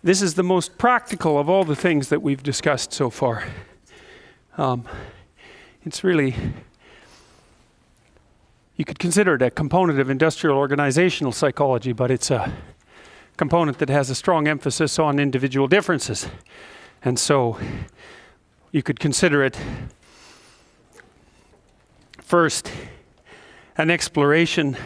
this is the most practical of all the things that we've discussed so far. It's really, you could consider it a component of industrial organizational psychology, but it's a component that has a strong emphasis on individual differences. And so you could consider it first an exploration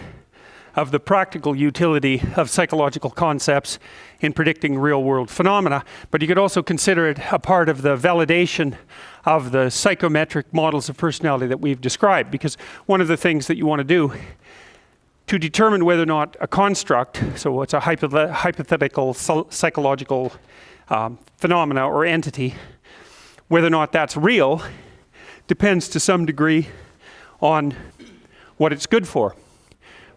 of the practical utility of psychological concepts in predicting real-world phenomena, but you could also consider it a part of the validation of the psychometric models of personality that we've described, because one of the things that you want to do to determine whether or not a construct, so it's a hypothetical psychological phenomena or entity, whether or not that's real, depends to some degree on what it's good for.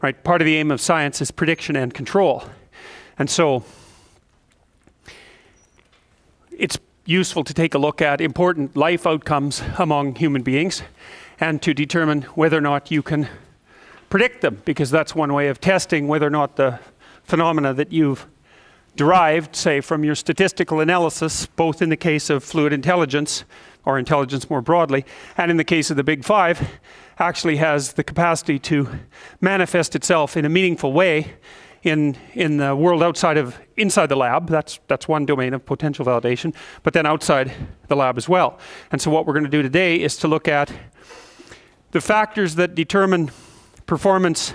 Right? Part of the aim of science is prediction and control. And so it's useful to take a look at important life outcomes among human beings and to determine whether or not you can predict them, because that's one way of testing whether or not the phenomena that you've derived, say, from your statistical analysis, both in the case of fluid intelligence or intelligence more broadly, and in the case of the Big Five, actually has the capacity to manifest itself in a meaningful way in the world inside the lab. That's one domain of potential validation, but then outside the lab as well. And so what we're going to do today is to look at the factors that determine performance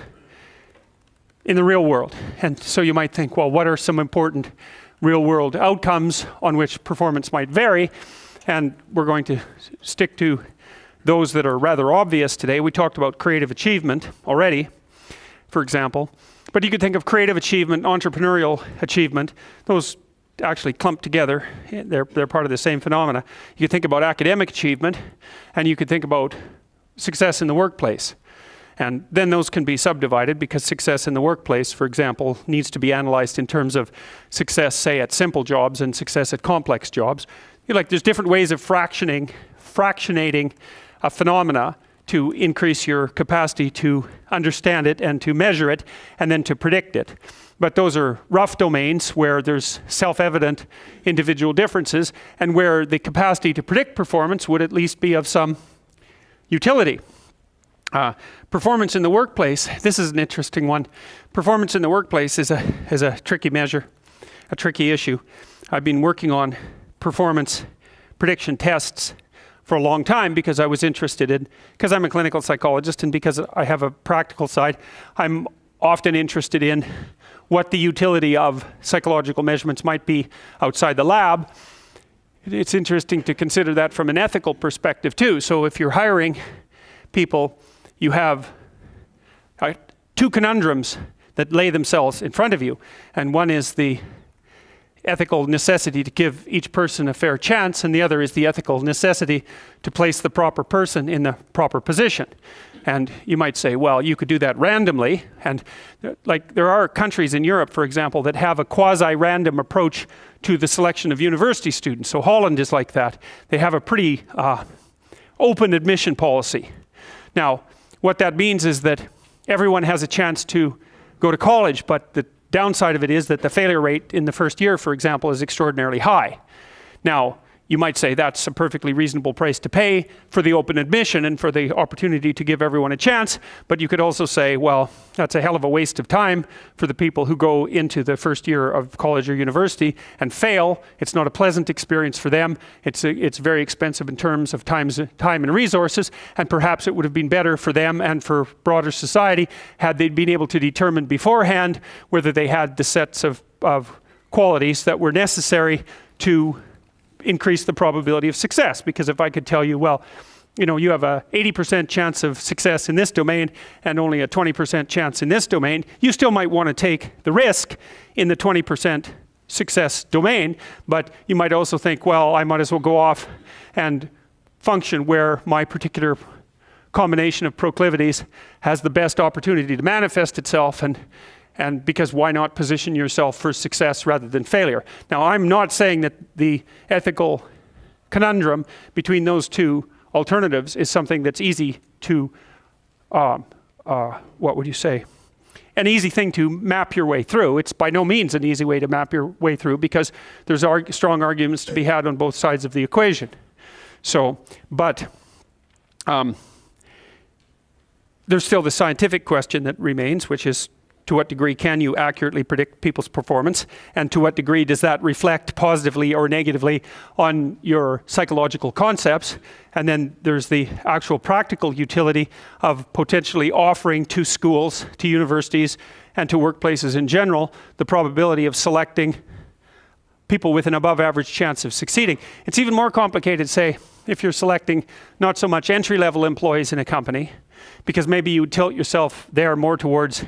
in the real world. And so you might think, well, what are some important real world outcomes on which performance might vary? And we're going to stick to those that are rather obvious today. We talked about creative achievement already, for example. But you could think of creative achievement, entrepreneurial achievement. Those actually clump together. They're part of the same phenomena. You could think about academic achievement, and you could think about success in the workplace. And then those can be subdivided, because success in the workplace, for example, needs to be analyzed in terms of success, say, at simple jobs and success at complex jobs. There's different ways of fractionating a phenomena to increase your capacity to understand it and to measure it and then to predict it. But those are rough domains where there's self-evident individual differences and where the capacity to predict performance would at least be of some utility. Performance in the workplace, this is an interesting one. Performance in the workplace is a tricky measure, a tricky issue. I've been working on performance prediction tests for a long time because I was interested in, because I'm a clinical psychologist and because I have a practical side, I'm often interested in what the utility of psychological measurements might be outside the lab. It's interesting to consider that from an ethical perspective too. So if you're hiring people, you have two conundrums that lay themselves in front of you. And one is the ethical necessity to give each person a fair chance, and the other is the ethical necessity to place the proper person in the proper position. And you might say, well, you could do that randomly. And there are countries in Europe, for example, that have a quasi-random approach to the selection of university students. So Holland is like that. They have a pretty open admission policy. Now, what that means is that everyone has a chance to go to college, but the downside of it is that the failure rate in the first year, for example, is extraordinarily high. Now, you might say that's a perfectly reasonable price to pay for the open admission and for the opportunity to give everyone a chance, but you could also say, well, that's a hell of a waste of time for the people who go into the first year of college or university and fail. It's not a pleasant experience for them. It's very expensive in terms of time and resources, and perhaps it would have been better for them and for broader society had they been able to determine beforehand whether they had the sets of qualities that were necessary to increase the probability of success. Because if I could tell you, well, you have a 80% chance of success in this domain and only a 20% chance in this domain, you still might want to take the risk in the 20% success domain, but you might also think, well, I might as well go off and function where my particular combination of proclivities has the best opportunity to manifest itself, and because why not position yourself for success rather than failure? Now, I'm not saying that the ethical conundrum between those two alternatives is something that's easy to, an easy thing to map your way through. It's by no means an easy way to map your way through because there's strong arguments to be had on both sides of the equation. So, but there's still the scientific question that remains, which is to what degree can you accurately predict people's performance, and to what degree does that reflect positively or negatively on your psychological concepts? And then there's the actual practical utility of potentially offering to schools, to universities, and to workplaces in general the probability of selecting people with an above average chance of succeeding. It's even more complicated, say, if you're selecting not so much entry-level employees in a company, because maybe you tilt yourself there more towards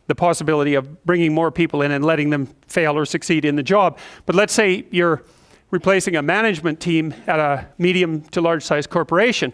the possibility of bringing more people in and letting them fail or succeed in the job. But let's say you're replacing a management team at a medium to large size corporation.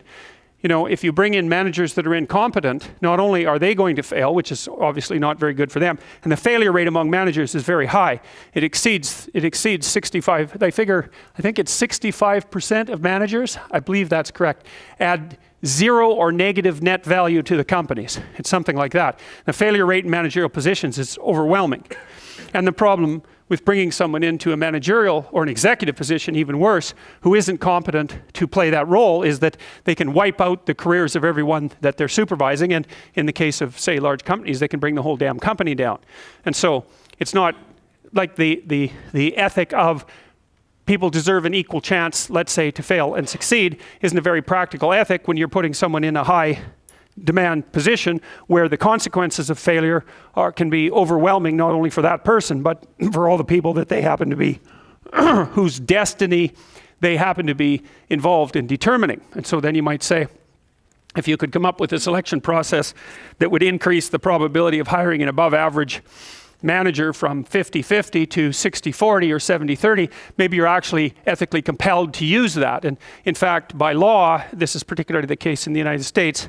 You know, if you bring in managers that are incompetent, not only are they going to fail, which is obviously not very good for them, and the failure rate among managers is very high. It exceeds 65, they figure, I think it's 65% of managers, I believe that's correct, add zero or negative net value to the companies. It's something like that. The failure rate in managerial positions is overwhelming. And the problem with bringing someone into a managerial or an executive position, even worse, who isn't competent to play that role, is that they can wipe out the careers of everyone that they're supervising. And in the case of, say, large companies, they can bring the whole damn company down. And so it's not like the ethic of people deserve an equal chance, let's say, to fail and succeed, isn't a very practical ethic when you're putting someone in a high demand position where the consequences of failure can be overwhelming, not only for that person, but for all the people that they happen to be, whose destiny they happen to be involved in determining. And so then you might say, if you could come up with a selection process that would increase the probability of hiring an above average manager from 50-50 to 60-40 or 70-30, maybe you're actually ethically compelled to use that. And in fact, by law, this is particularly the case in the United States,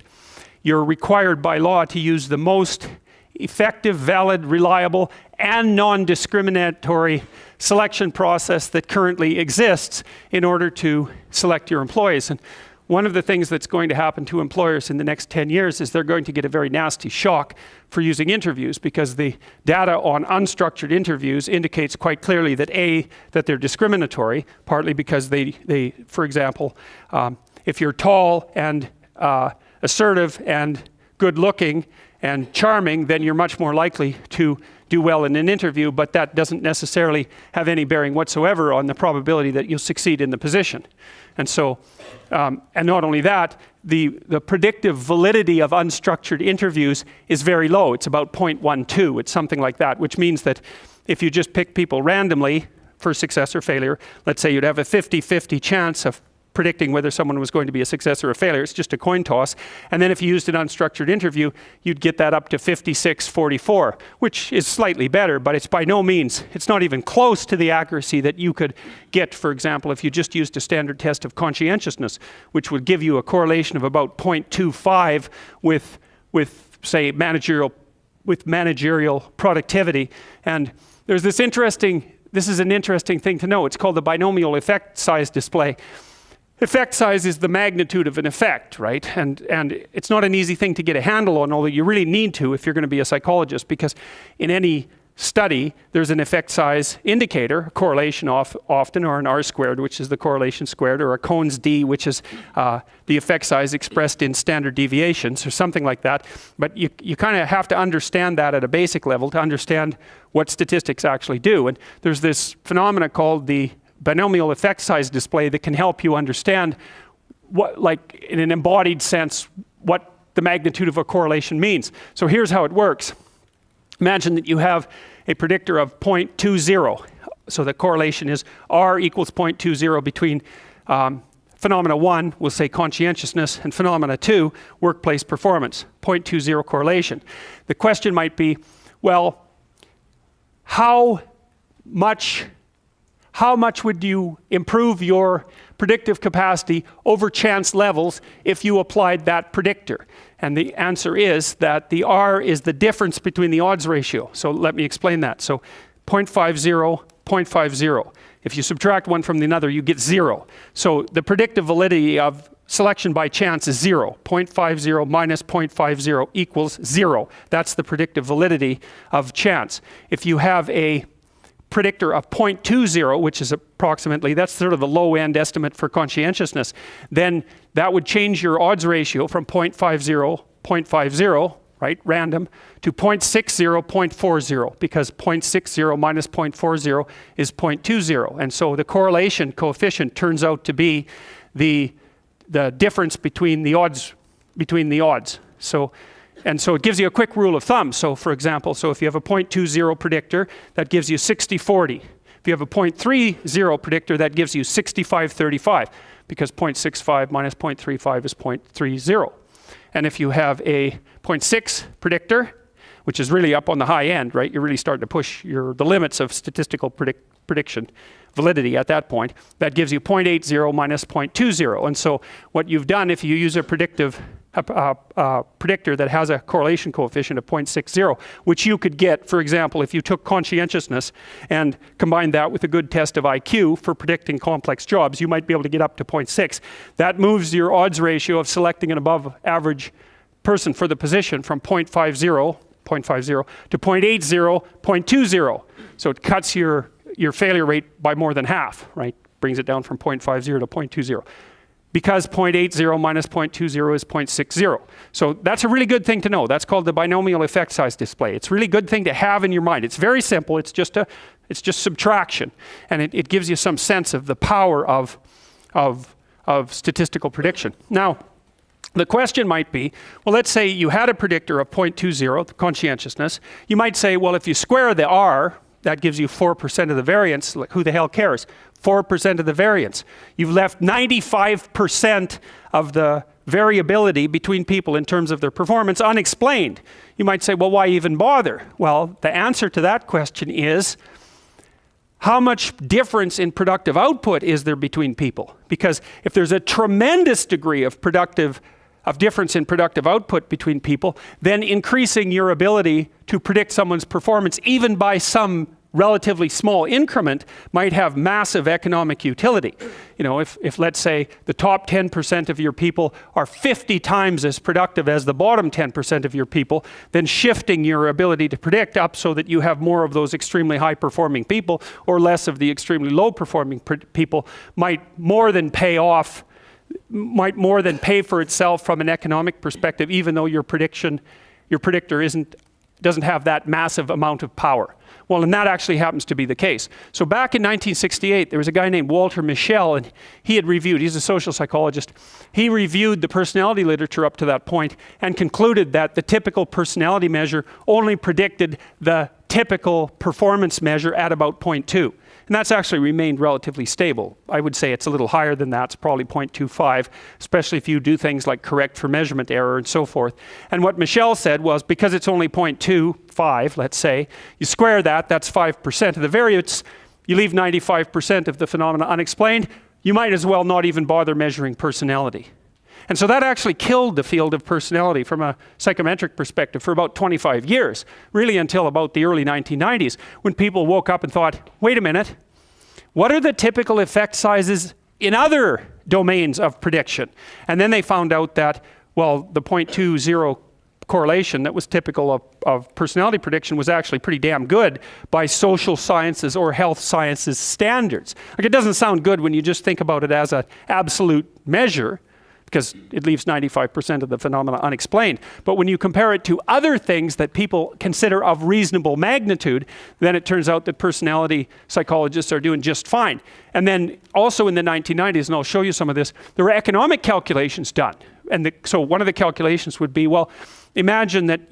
you're required by law to use the most effective, valid, reliable, and non-discriminatory selection process that currently exists in order to select your employees. And one of the things that's going to happen to employers in the next 10 years is they're going to get a very nasty shock for using interviews, because the data on unstructured interviews indicates quite clearly that that they're discriminatory, partly because they for example, if you're tall and assertive and good looking and charming, then you're much more likely to do well in an interview, but that doesn't necessarily have any bearing whatsoever on the probability that you'll succeed in the position. And so, and not only that, the predictive validity of unstructured interviews is very low. It's about 0.12. It's something like that, which means that if you just pick people randomly for success or failure, let's say you'd have a 50-50 chance of predicting whether someone was going to be a success or a failure. It's just a coin toss. And then if you used an unstructured interview, you'd get that up to 56-44, which is slightly better, but it's by no means, it's not even close to the accuracy that you could get, for example, if you just used a standard test of conscientiousness, which would give you a correlation of about 0.25 with say, managerial productivity. And there's this is an interesting thing to know. It's called the binomial effect size display. Effect size is the magnitude of an effect, right? And it's not an easy thing to get a handle on, although you really need to if you're going to be a psychologist, because in any study, there's an effect size indicator, a correlation often, or an R-squared, which is the correlation squared, or a Cohen's d, which is the effect size expressed in standard deviations, or something like that. But you kind of have to understand that at a basic level to understand what statistics actually do. And there's this phenomena called the binomial effect size display that can help you understand what, like in an embodied sense, what the magnitude of a correlation means. So here's how it works. Imagine that you have a predictor of 0.20. So the correlation is R equals 0.20 between phenomena 1, we'll say conscientiousness, and phenomena 2, workplace performance, 0.20 correlation. The question might be, well, how much would you improve your predictive capacity over chance levels if you applied that predictor? And the answer is that the R is the difference between the odds ratio. So let me explain that. So 0.50, 0.50. If you subtract one from another, you get 0. So the predictive validity of selection by chance is 0. 0.50 minus 0.50 equals 0. That's the predictive validity of chance. If you have a predictor of 0.20, which is approximately, that's sort of the low end estimate for conscientiousness, then that would change your odds ratio from 0.50, right, random, to 0.60, 0.40, because 0.60 minus 0.40 is 0.20. And so the correlation coefficient turns out to be the difference between the odds. So it gives you a quick rule of thumb. So for example, if you have a 0.20 predictor, that gives you 60-40. If you have a 0.30 predictor, that gives you 65-35, because 0.65 minus 0.35 is 0.30. And if you have a 0.6 predictor, which is really up on the high end, right? You're really starting to push the limits of statistical prediction validity at that point. That gives you 0.80 minus 0.20. And so what you've done, if you use a predictor that has a correlation coefficient of 0.60, which you could get, for example, if you took conscientiousness and combined that with a good test of IQ for predicting complex jobs, you might be able to get up to 0.6. That moves your odds ratio of selecting an above average person for the position from 0.50 to 0.80, 0.20. So it cuts your failure rate by more than half, right? Brings it down from 0.50 to 0.20. Because 0.80 minus 0.20 is 0.60. So that's a really good thing to know. That's called the binomial effect size display. It's a really good thing to have in your mind. It's very simple. It's just subtraction. And it gives you some sense of the power of statistical prediction. Now, the question might be, well, let's say you had a predictor of 0.20, the conscientiousness. You might say, well, if you square the R, that gives you 4% of the variance. Like, who the hell cares? 4% of the variance. You've left 95% of the variability between people in terms of their performance unexplained. You might say, well, why even bother? Well, the answer to that question is, how much difference in productive output is there between people? Because if there's a tremendous degree of difference in productive output between people, then increasing your ability to predict someone's performance, even by some relatively small increment, might have massive economic utility. You know, if let's say the top 10% of your people are 50 times as productive as the bottom 10% of your people, then shifting your ability to predict up so that you have more of those extremely high performing people or less of the extremely low performing people might more than pay for itself from an economic perspective, even though your predictor doesn't have that massive amount of power. Well, and that actually happens to be the case. So back in 1968, there was a guy named Walter Mischel, and he's a social psychologist, he reviewed the personality literature up to that point and concluded that the typical personality measure only predicted the typical performance measure at about 0.2. And that's actually remained relatively stable. I would say it's a little higher than that. It's probably 0.25, especially if you do things like correct for measurement error and so forth. And what Mischel said was, because it's only 0.25, let's say, you square that, that's 5% of the variance, you leave 95% of the phenomena unexplained, you might as well not even bother measuring personality. And so that actually killed the field of personality from a psychometric perspective for about 25 years, really until about the early 1990s, when people woke up and thought, wait a minute, what are the typical effect sizes in other domains of prediction? And then they found out that, well, the 0.20 correlation that was typical of personality prediction was actually pretty damn good by social sciences or health sciences standards. Like, it doesn't sound good when you just think about it as an absolute measure, because it leaves 95% of the phenomena unexplained. But when you compare it to other things that people consider of reasonable magnitude, then it turns out that personality psychologists are doing just fine. And then also in the 1990s, and I'll show you some of this, there were economic calculations done. And so one of the calculations would be, well, imagine that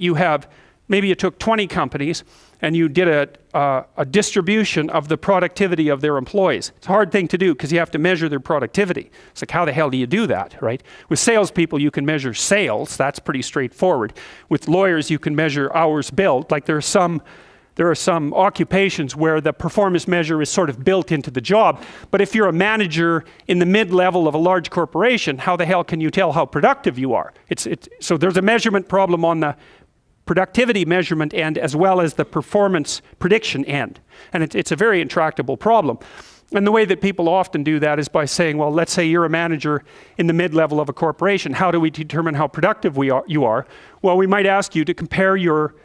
maybe you took 20 companies and you did a distribution of the productivity of their employees. It's a hard thing to do because you have to measure their productivity. It's like, how the hell do you do that, right? With salespeople, you can measure sales. That's pretty straightforward. With lawyers, you can measure hours billed. Like, there are some occupations where the performance measure is sort of built into the job. But if you're a manager in the mid-level of a large corporation, how the hell can you tell how productive you are? So there's a measurement problem on the productivity measurement end as well as the performance prediction end. And it's a very intractable problem. And the way that people often do that is by saying, well, let's say you're a manager in the mid-level of a corporation. How do we determine how productive you are? Well, we might ask you to compare your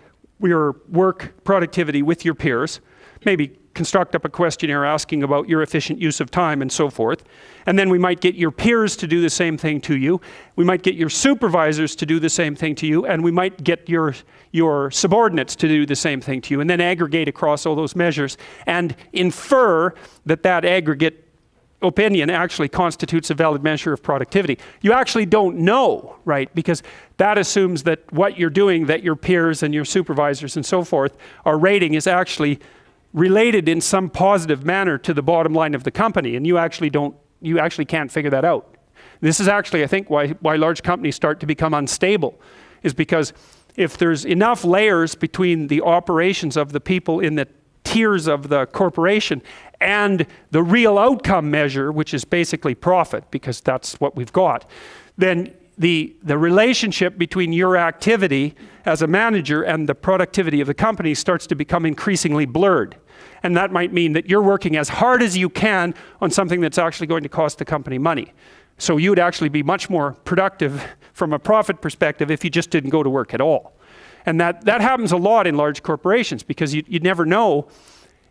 work productivity with your peers, maybe construct up a questionnaire asking about your efficient use of time and so forth. And then we might get your peers to do the same thing to you. We might get your supervisors to do the same thing to you. And we might get your subordinates to do the same thing to you. And then aggregate across all those measures and infer that that aggregate opinion actually constitutes a valid measure of productivity. You actually don't know, right? Because that assumes that what you're doing, that your peers and your supervisors and so forth are rating is actually related in some positive manner to the bottom line of the company, and you actually can't figure that out. This is actually, I think, why large companies start to become unstable, is because if there's enough layers between the operations of the people in the tiers of the corporation and the real outcome measure, which is basically profit, because that's what we've got, then the relationship between your activity as a manager and the productivity of the company starts to become increasingly blurred. And that might mean that you're working as hard as you can on something that's actually going to cost the company money. So you would actually be much more productive from a profit perspective if you just didn't go to work at all. And that happens a lot in large corporations, because you never know,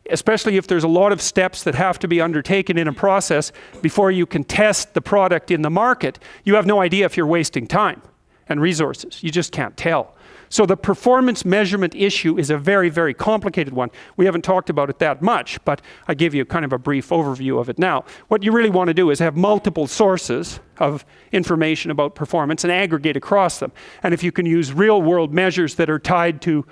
especially if there's a lot of steps that have to be undertaken in a process before you can test the product in the market. You have no idea if you're wasting time and resources. You just can't tell. So the performance measurement issue is a very, very complicated one. We haven't talked about it that much, but I give you kind of a brief overview of it now. What you really want to do is have multiple sources of information about performance and aggregate across them. And if you can use real world measures that are tied to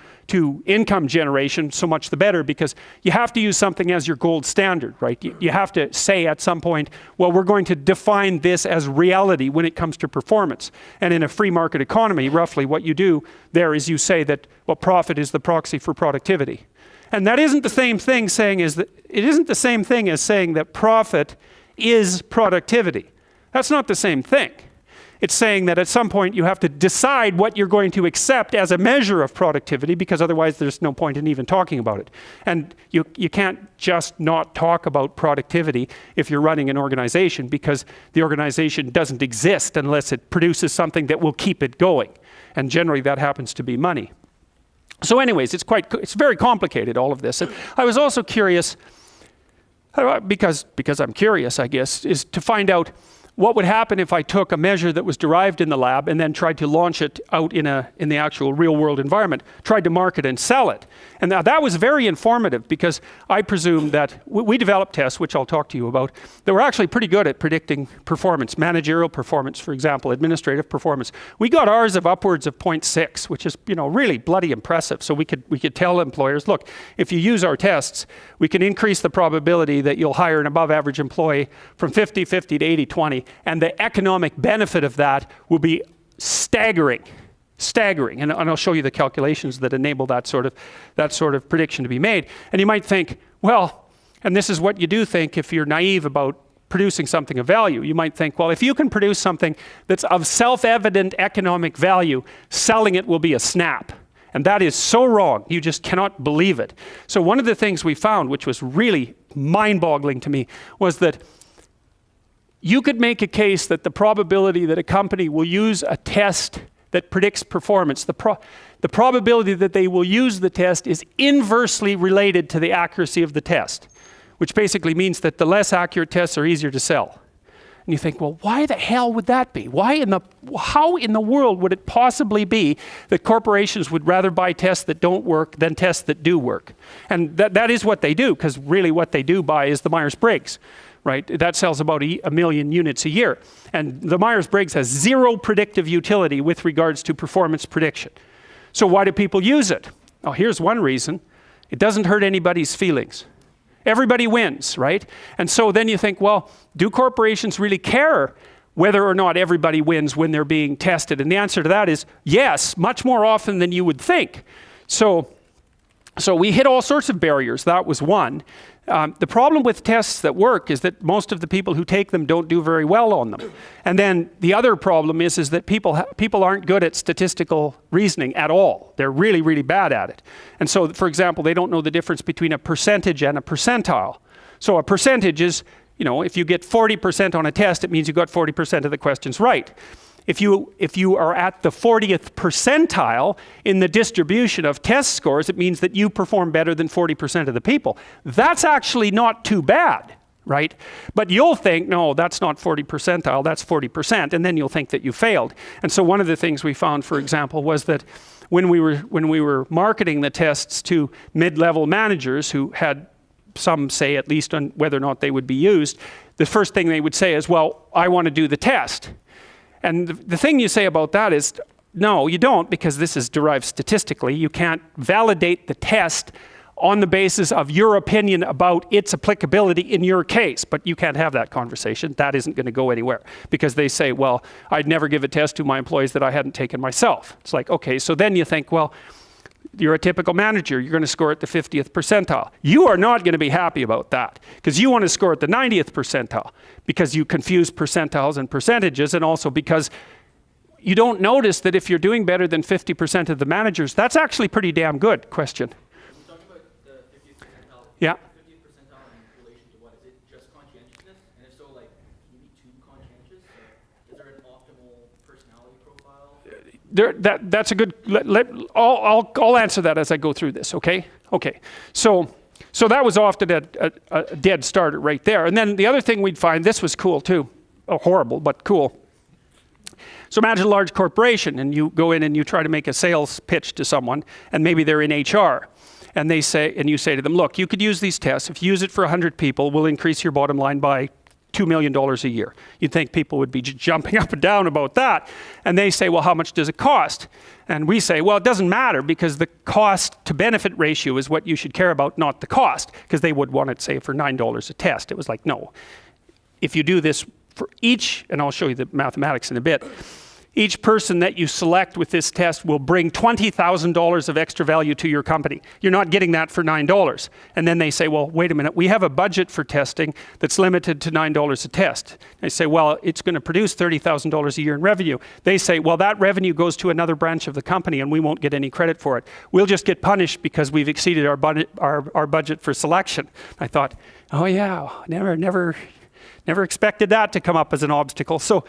income generation, so much the better, because you have to use something as your gold standard, right? You have to say at some point, well, we're going to define this as reality when it comes to performance. And in a free market economy, roughly what you do there is you say that, well, profit is the proxy for productivity. And that isn't the same thing it isn't the same thing as saying that profit is productivity. That's not the same thing. It's saying that at some point you have to decide what you're going to accept as a measure of productivity, because otherwise there's no point in even talking about it. And you can't just not talk about productivity if you're running an organization, because the organization doesn't exist unless it produces something that will keep it going. And generally that happens to be money. So anyways, it's very complicated, all of this. And I was also curious, because I'm curious, I guess, is to find out what would happen if I took a measure that was derived in the lab and then tried to launch it out in the actual real world environment, tried to market and sell it. And now that was very informative, because I presume that we developed tests, which I'll talk to you about, that were actually pretty good at predicting performance, managerial performance, for example, administrative performance. We got ours of upwards of 0.6, which is, really bloody impressive. So we could tell employers, look, if you use our tests, we can increase the probability that you'll hire an above average employee from 50-50 to 80-20. And the economic benefit of that will be staggering. And I'll show you the calculations that enable that sort of prediction to be made. And you might think, well, and this is what you do think if you're naive about producing something of value. You might think, well, if you can produce something that's of self-evident economic value, selling it will be a snap. And that is so wrong. You just cannot believe it. So one of the things we found, which was really mind-boggling to me, was that you could make a case that the probability that a company will use a test that predicts performance, the probability that they will use the test is inversely related to the accuracy of the test, which basically means that the less accurate tests are easier to sell. And you think, well, why the hell would that be? How in the world would it possibly be that corporations would rather buy tests that don't work than tests that do work? And that is what they do, because really what they do buy is the Myers-Briggs. Right? That sells about 1 million units a year. And the Myers-Briggs has zero predictive utility with regards to performance prediction. So why do people use it? Oh, here's one reason. It doesn't hurt anybody's feelings. Everybody wins, right? And so then you think, well, do corporations really care whether or not everybody wins when they're being tested? And the answer to that is yes, much more often than you would think. So we hit all sorts of barriers. That was one. The problem with tests that work is that most of the people who take them don't do very well on them. And then the other problem is that people aren't good at statistical reasoning at all. They're really, really bad at it. And so, for example, they don't know the difference between a percentage and a percentile. So a percentage is, you know, if you get 40% on a test, it means you got 40% of the questions right. If you are at the 40th percentile in the distribution of test scores, it means that you perform better than 40% of the people. That's actually not too bad, right? But you'll think, no, that's not 40 percentile, that's 40%, and then you'll think that you failed. And so one of the things we found, for example, was that when we were marketing the tests to mid-level managers who had some say at least on whether or not they would be used, the first thing they would say is, well, I want to do the test. And the thing you say about that is, no, you don't, because this is derived statistically. You can't validate the test on the basis of your opinion about its applicability in your case. But you can't have that conversation. That isn't going to go anywhere. Because they say, well, I'd never give a test to my employees that I hadn't taken myself. It's like, okay, so then you think, well, you're a typical manager. You're going to score at the 50th percentile. You are not going to be happy about that because you want to score at the 90th percentile because you confuse percentiles and percentages, and also because you don't notice that if you're doing better than 50% of the managers, that's actually pretty damn good. Question. You're talking about the 50th percentile. Yeah. 50th percentile in relation to what? Is it just conscientiousness? And if so, like, can you be too conscientious? Is there an optimal personality profile? That's a good. I'll answer that as I go through this. Okay. Okay. So that was often a dead starter right there. And then the other thing we'd find, this was cool too, horrible but cool. So imagine a large corporation, and you go in and you try to make a sales pitch to someone, and maybe they're in HR, and you say to them, look, you could use these tests. If you use it for 100 people, we'll increase your bottom line by $2 million a year. You'd think people would be jumping up and down about that. And they say, well, how much does it cost? And we say, well, it doesn't matter, because the cost to benefit ratio is what you should care about, not the cost, because they would want it, say, for $9 a test. It was like, no. If you do this for each, and I'll show you the mathematics in a bit, each person that you select with this test will bring $20,000 of extra value to your company. You're not getting that for $9. And then they say, well, wait a minute, we have a budget for testing that's limited to $9 a test. They say, well, it's going to produce $30,000 a year in revenue. They say, well, that revenue goes to another branch of the company and we won't get any credit for it. We'll just get punished because we've exceeded our budget for selection. I thought, oh yeah, never expected that to come up as an obstacle. So,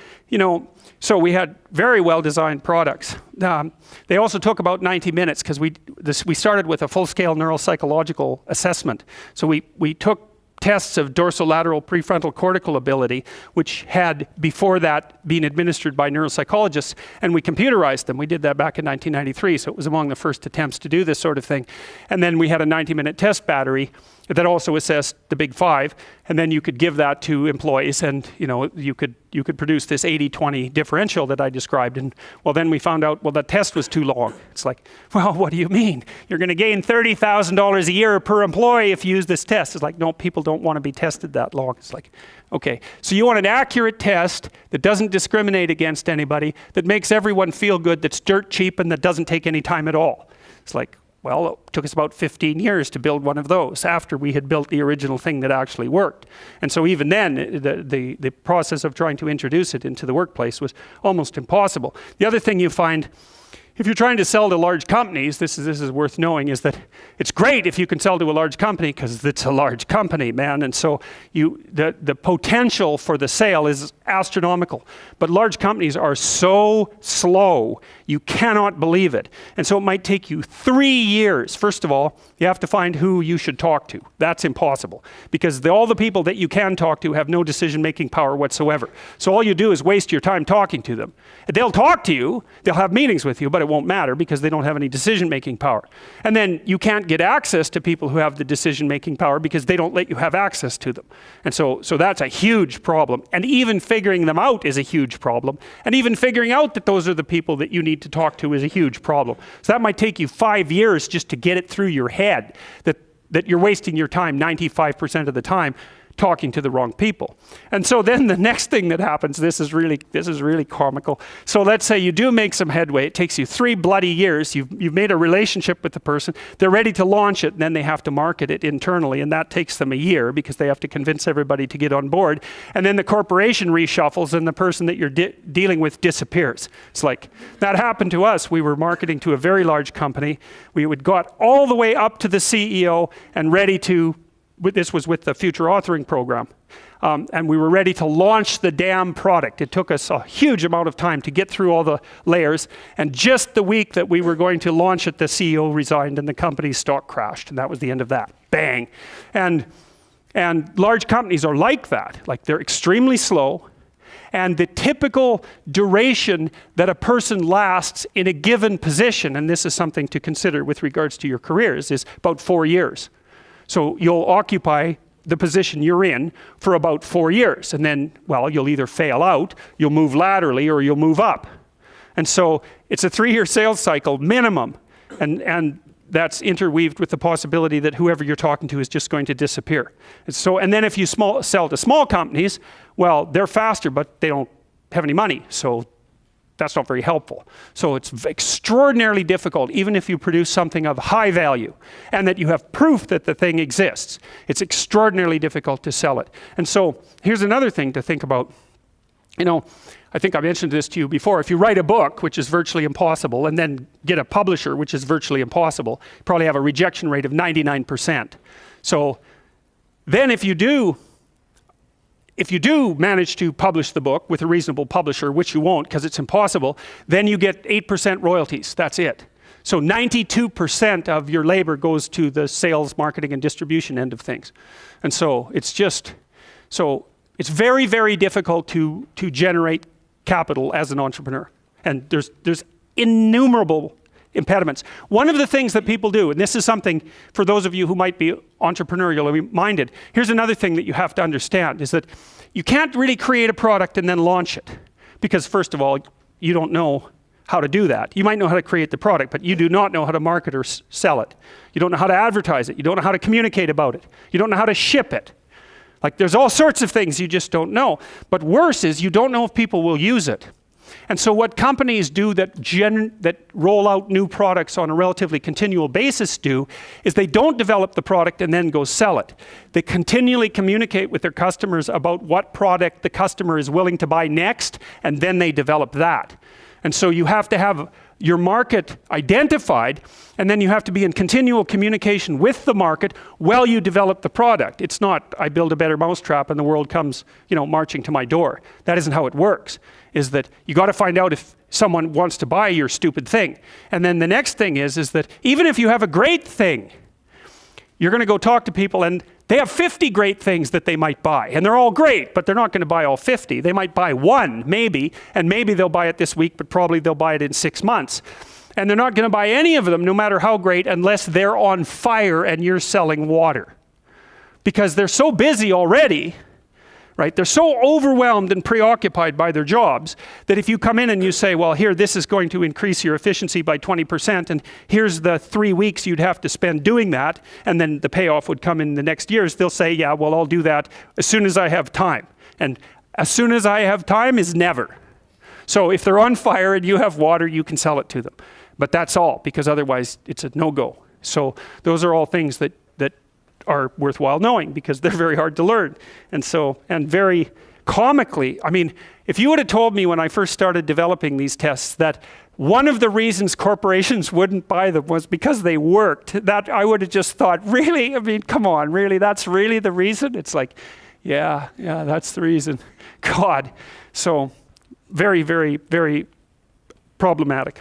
so we had very well-designed products. They also took about 90 minutes because we started with a full-scale neuropsychological assessment. So we took tests of dorsolateral prefrontal cortical ability, which had before that been administered by neuropsychologists, and we computerized them. We did that back in 1993, so it was among the first attempts to do this sort of thing. And then we had a 90-minute test battery that also assessed the big five, and then you could give that to employees, and you could produce this 80-20 differential that I described. And well, then we found out, well, the test was too long. It's like, well, what do you mean? You're going to gain $30,000 a year per employee if you use this test. It's like, no, people don't want to be tested that long. It's like, okay, so you want an accurate test that doesn't discriminate against anybody, that makes everyone feel good, that's dirt cheap, and that doesn't take any time at all. It's like, well, it took us about 15 years to build one of those after we had built the original thing that actually worked. And so even then, the process of trying to introduce it into the workplace was almost impossible. The other thing you find, if you're trying to sell to large companies, this is worth knowing, is that it's great if you can sell to a large company because it's a large company, man. And so the potential for the sale is astronomical. But large companies are so slow, you cannot believe it. And so it might take you 3 years. First of all, you have to find who you should talk to. That's impossible because all the people that you can talk to have no decision-making power whatsoever. So all you do is waste your time talking to them. They'll talk to you, they'll have meetings with you, but it won't matter because they don't have any decision-making power. And then you can't get access to people who have the decision-making power because they don't let you have access to them. And so that's a huge problem. And even figuring them out is a huge problem. And even figuring out that those are the people that you need to talk to is a huge problem. So that might take you 5 years just to get it through your head that you're wasting your time 95% of the time talking to the wrong people. And so then the next thing that happens, this is really comical. So let's say you do make some headway. It takes you 3 bloody years. You've made a relationship with the person. They're ready to launch it, and then they have to market it internally, and that takes them a year because they have to convince everybody to get on board. And then the corporation reshuffles, and the person that you're dealing with disappears. It's like, that happened to us. We were marketing to a very large company. We got all the way up to the CEO and ready to this was with the future authoring program. And we were ready to launch the damn product. It took us a huge amount of time to get through all the layers. And just the week that we were going to launch it, the CEO resigned and the company's stock crashed. And that was the end of that. Bang. And large companies are like that. Like, they're extremely slow. And the typical duration that a person lasts in a given position, and this is something to consider with regards to your careers, is about 4 years. So you'll occupy the position you're in for about 4 years. And then, well, you'll either fail out, you'll move laterally, or you'll move up. And so it's a 3-year sales cycle minimum. And that's interweaved with the possibility that whoever you're talking to is just going to disappear. And then if you sell to small companies, well, they're faster, but they don't have any money. So that's not very helpful. So it's extraordinarily difficult, even if you produce something of high value and that you have proof that the thing exists. It's extraordinarily difficult to sell it. And so here's another thing to think about. You know, I think I mentioned this to you before. If you write a book, which is virtually impossible, and then get a publisher, which is virtually impossible, you probably have a rejection rate of 99%. So then if you do manage to publish the book with a reasonable publisher, which you won't because it's impossible, then you get 8% royalties. That's it. So 92% of your labor goes to the sales, marketing, and distribution end of things. And so it's very, very difficult to generate capital as an entrepreneur. And there's innumerable impediments. One of the things that people do, and this is something for those of you who might be entrepreneurially minded, here's another thing that you have to understand, is that you can't really create a product and then launch it. Because first of all, you don't know how to do that. You might know how to create the product, but you do not know how to market or sell it. You don't know how to advertise it. You don't know how to communicate about it. You don't know how to ship it. Like, there's all sorts of things you just don't know. But worse is you don't know if people will use it. And so what companies do that roll out new products on a relatively continual basis do is they don't develop the product and then go sell it. They continually communicate with their customers about what product the customer is willing to buy next, and then they develop that. And so you have to have your market identified, and then you have to be in continual communication with the market while you develop the product. It's not, I build a better mousetrap and the world comes, marching to my door. That isn't how it works. Is that you got to find out if someone wants to buy your stupid thing. And then the next thing is that even if you have a great thing, you're going to go talk to people and they have 50 great things that they might buy. And they're all great, but they're not going to buy all 50. They might buy one, maybe, and maybe they'll buy it this week, but probably they'll buy it in 6 months. And they're not going to buy any of them, no matter how great, unless they're on fire and you're selling water. Because they're so busy already, right? They're so overwhelmed and preoccupied by their jobs that if you come in and you say, well, here, this is going to increase your efficiency by 20%, and here's the 3 weeks you'd have to spend doing that, and then the payoff would come in the next years, they'll say, yeah, well, I'll do that as soon as I have time. And as soon as I have time is never. So if they're on fire and you have water, you can sell it to them. But that's all, because otherwise it's a no-go. So those are all things that are worthwhile knowing, because they're very hard to learn. And very comically, I mean, if you would have told me when I first started developing these tests that one of the reasons corporations wouldn't buy them was because they worked, that I would have just thought, really? I mean, come on, really? That's really the reason? It's like, yeah, that's the reason. God. So very, very, very problematic.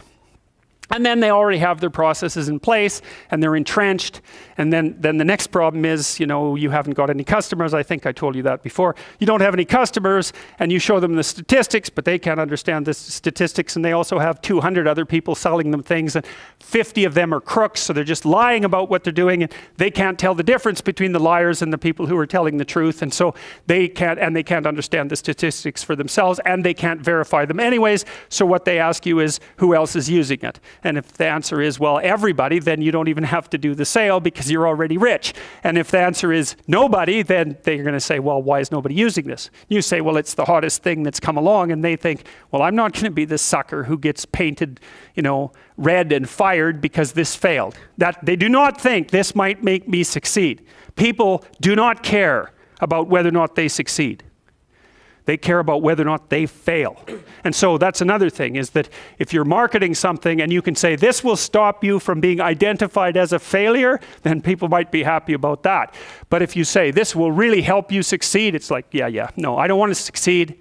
And then they already have their processes in place and they're entrenched. And then the next problem is, you haven't got any customers. I think I told you that before. You don't have any customers and you show them the statistics, but they can't understand the statistics. And they also have 200 other people selling them things, and 50 of them are crooks. So they're just lying about what they're doing, and they can't tell the difference between the liars and the people who are telling the truth. And so they can't understand the statistics for themselves, and they can't verify them anyways. So what they ask you is, who else is using it? And if the answer is, well, everybody, then you don't even have to do the sale because you're already rich. And if the answer is nobody, then they're going to say, well, why is nobody using this? You say, well, it's the hottest thing that's come along. And they think, well, I'm not going to be the sucker who gets painted, red and fired because this failed. That they do not think this might make me succeed. People do not care about whether or not they succeed. They care about whether or not they fail. And so that's another thing, is that if you're marketing something and you can say, this will stop you from being identified as a failure, then people might be happy about that. But if you say, this will really help you succeed, it's like, yeah, no, I don't want to succeed.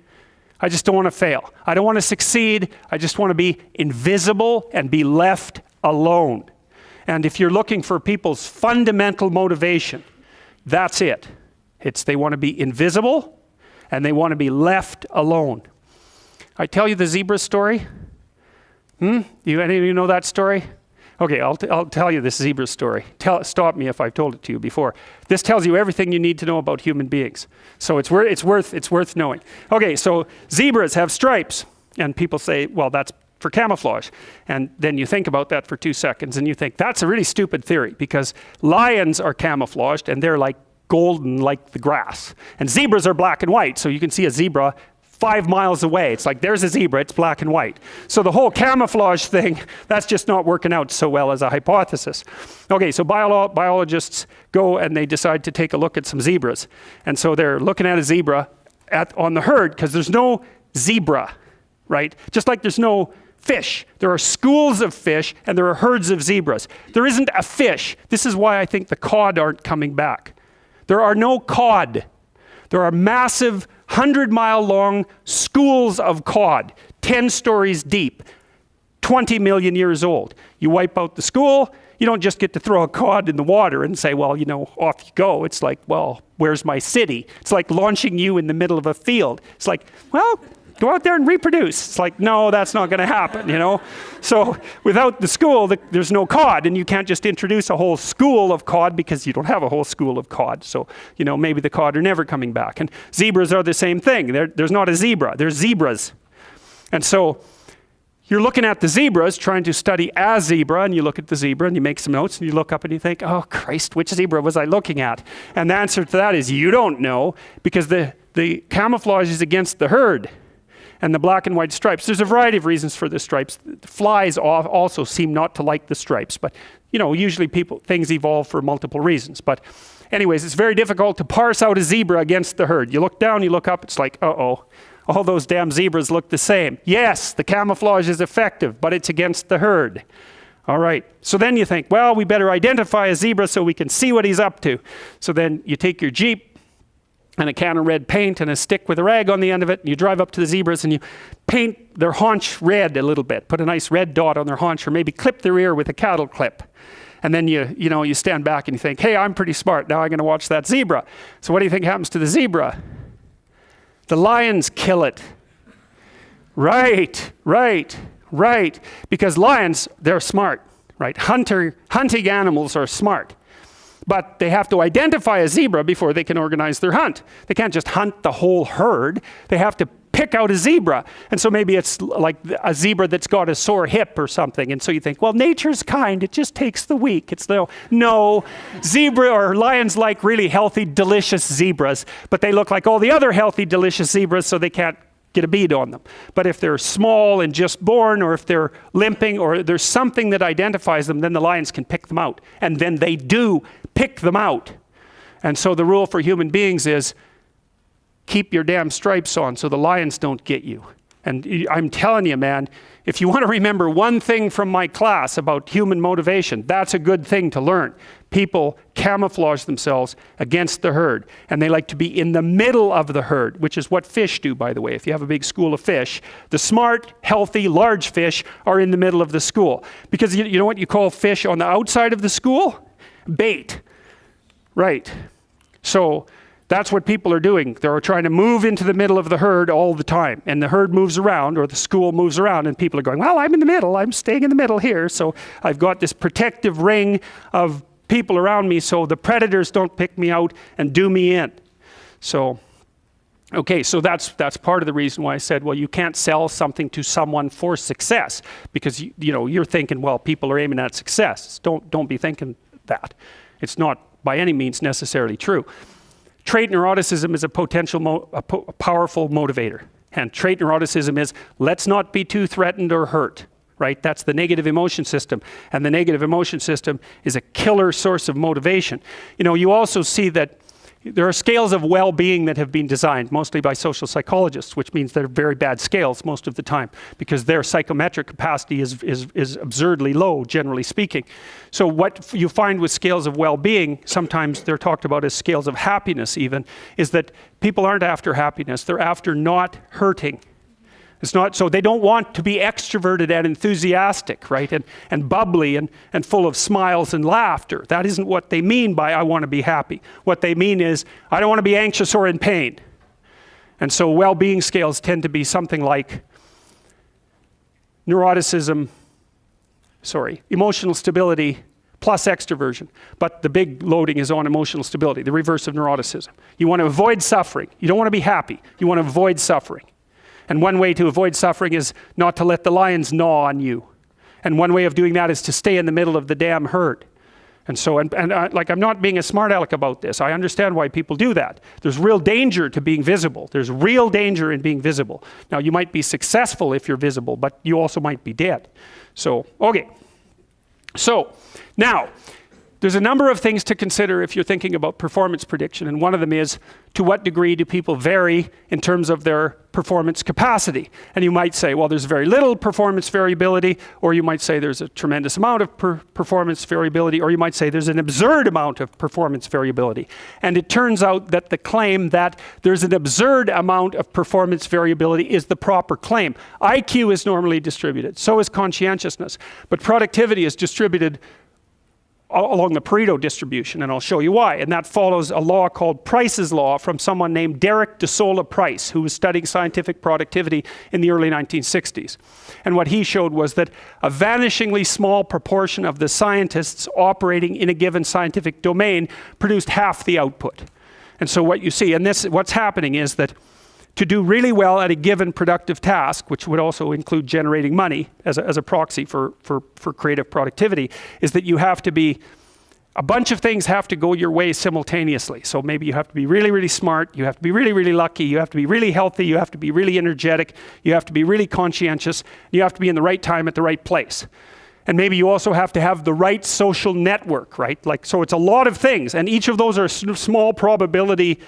I just don't want to fail. I don't want to succeed. I just want to be invisible and be left alone. And if you're looking for people's fundamental motivation, that's it. It's they want to be invisible and they want to be left alone. I tell you the zebra story? Any of you know that story? Okay, I'll tell you this zebra story. Stop me if I've told it to you before. This tells you everything you need to know about human beings. So it's worth knowing. Okay, so zebras have stripes. And people say, well, that's for camouflage. And then you think about that for 2 seconds and you think, that's a really stupid theory, because lions are camouflaged and they're like golden like the grass. And zebras are black and white, so you can see a zebra 5 miles away. It's like, there's a zebra, it's black and white. So the whole camouflage thing, that's just not working out so well as a hypothesis. Okay, so biologists go and they decide to take a look at some zebras. And so they're looking at a zebra on the herd, because there's no zebra, right? Just like there's no fish. There are schools of fish and there are herds of zebras. There isn't a fish. This is why I think the cod aren't coming back. There are no cod. There are massive 100-mile-long schools of cod, 10 stories deep, 20 million years old. You wipe out the school, you don't just get to throw a cod in the water and say, well, off you go. It's like, well, where's my city? It's like launching you in the middle of a field. It's like, well, go out there and reproduce. It's like, no, that's not going to happen, So without the school, there's no cod, and you can't just introduce a whole school of cod because you don't have a whole school of cod. So, maybe the cod are never coming back. And zebras are the same thing. There's not a zebra. There's zebras. And so you're looking at the zebras, trying to study a zebra, and you look at the zebra and you make some notes and you look up and you think, oh, Christ, which zebra was I looking at? And the answer to that is you don't know, because the camouflage is against the herd. And the black and white stripes. There's a variety of reasons for the stripes. Flies also seem not to like the stripes, but usually things evolve for multiple reasons. But anyways, it's very difficult to parse out a zebra against the herd. You look down, you look up, it's like, uh-oh, all those damn zebras look the same. Yes, the camouflage is effective, but it's against the herd. All right, so then you think, well, we better identify a zebra so we can see what he's up to. So then you take your Jeep, and a can of red paint and a stick with a rag on the end of it, and you drive up to the zebras and you paint their haunch red a little bit, put a nice red dot on their haunch, or maybe clip their ear with a cattle clip. And then you stand back and you think, hey, I'm pretty smart, now I'm going to watch that zebra. So what do you think happens to the zebra? The lions kill it. Right. Because lions, they're smart, right? Hunting animals are smart. But they have to identify a zebra before they can organize their hunt. They can't just hunt the whole herd. They have to pick out a zebra. And so maybe it's like a zebra that's got a sore hip or something. And so you think, well, nature's kind. It just takes the weak. It's no. Zebra or lions like really healthy, delicious zebras. But they look like all the other healthy, delicious zebras, so they can't get a bead on them. But if they're small and just born, or if they're limping, or there's something that identifies them, then the lions can pick them out. And then they do pick them out. And so the rule for human beings is keep your damn stripes on so the lions don't get you. And I'm telling you, man, if you want to remember one thing from my class about human motivation, that's a good thing to learn. People camouflage themselves against the herd, and they like to be in the middle of the herd, which is what fish do, by the way. If you have a big school of fish, the smart, healthy, large fish are in the middle of the school. Because you know what you call fish on the outside of the school? Bait. Right. So that's what people are doing. They're trying to move into the middle of the herd all the time. And the herd moves around, or the school moves around, and people are going, well, I'm in the middle. I'm staying in the middle here. So I've got this protective ring of people around me so the predators don't pick me out and do me in. So, okay, so that's part of the reason why I said, well, you can't sell something to someone for success, because you're thinking, well, people are aiming at success. Don't be thinking that. It's not by any means necessarily true. Trait neuroticism is a powerful motivator. And trait neuroticism is, let's not be too threatened or hurt, right? That's the negative emotion system. And the negative emotion system is a killer source of motivation. You also see that There are scales of well-being that have been designed, mostly by social psychologists, which means they're very bad scales most of the time, because their psychometric capacity is absurdly low, generally speaking. So what you find with scales of well-being, sometimes they're talked about as scales of happiness even, is that people aren't after happiness, they're after not hurting. It's not, so they don't want to be extroverted and enthusiastic, right? And bubbly and full of smiles and laughter. That isn't what they mean by I want to be happy. What they mean is I don't want to be anxious or in pain. And so well-being scales tend to be something like emotional stability plus extroversion. But the big loading is on emotional stability, the reverse of neuroticism. You want to avoid suffering. You don't want to be happy. You want to avoid suffering. And one way to avoid suffering is not to let the lions gnaw on you. And one way of doing that is to stay in the middle of the damn herd. And so, like, I'm not being a smart aleck about this. I understand why people do that. There's real danger to being visible. There's real danger in being visible. Now, you might be successful if you're visible, but you also might be dead. So, okay. So, now, there's a number of things to consider if you're thinking about performance prediction, and one of them is, to what degree do people vary in terms of their performance capacity? And you might say, well, there's very little performance variability, or you might say there's a tremendous amount of performance variability, or you might say there's an absurd amount of performance variability. And it turns out that the claim that there's an absurd amount of performance variability is the proper claim. IQ is normally distributed, so is conscientiousness, but productivity is distributed along the Pareto distribution, and I'll show you why. And that follows a law called Price's law from someone named Derek de Sola Price, who was studying scientific productivity in the early 1960s. And what he showed was that a vanishingly small proportion of the scientists operating in a given scientific domain produced half the output. And so what you see, and what's happening is that to do really well at a given productive task, which would also include generating money as a proxy for creative productivity, is that you have to be, a bunch of things have to go your way simultaneously. So maybe you have to be really, really smart, you have to be really, really lucky, you have to be really healthy, you have to be really energetic, you have to be really conscientious, you have to be in the right time at the right place. And maybe you also have to have the right social network, right? Like, so it's a lot of things, and each of those are small probability.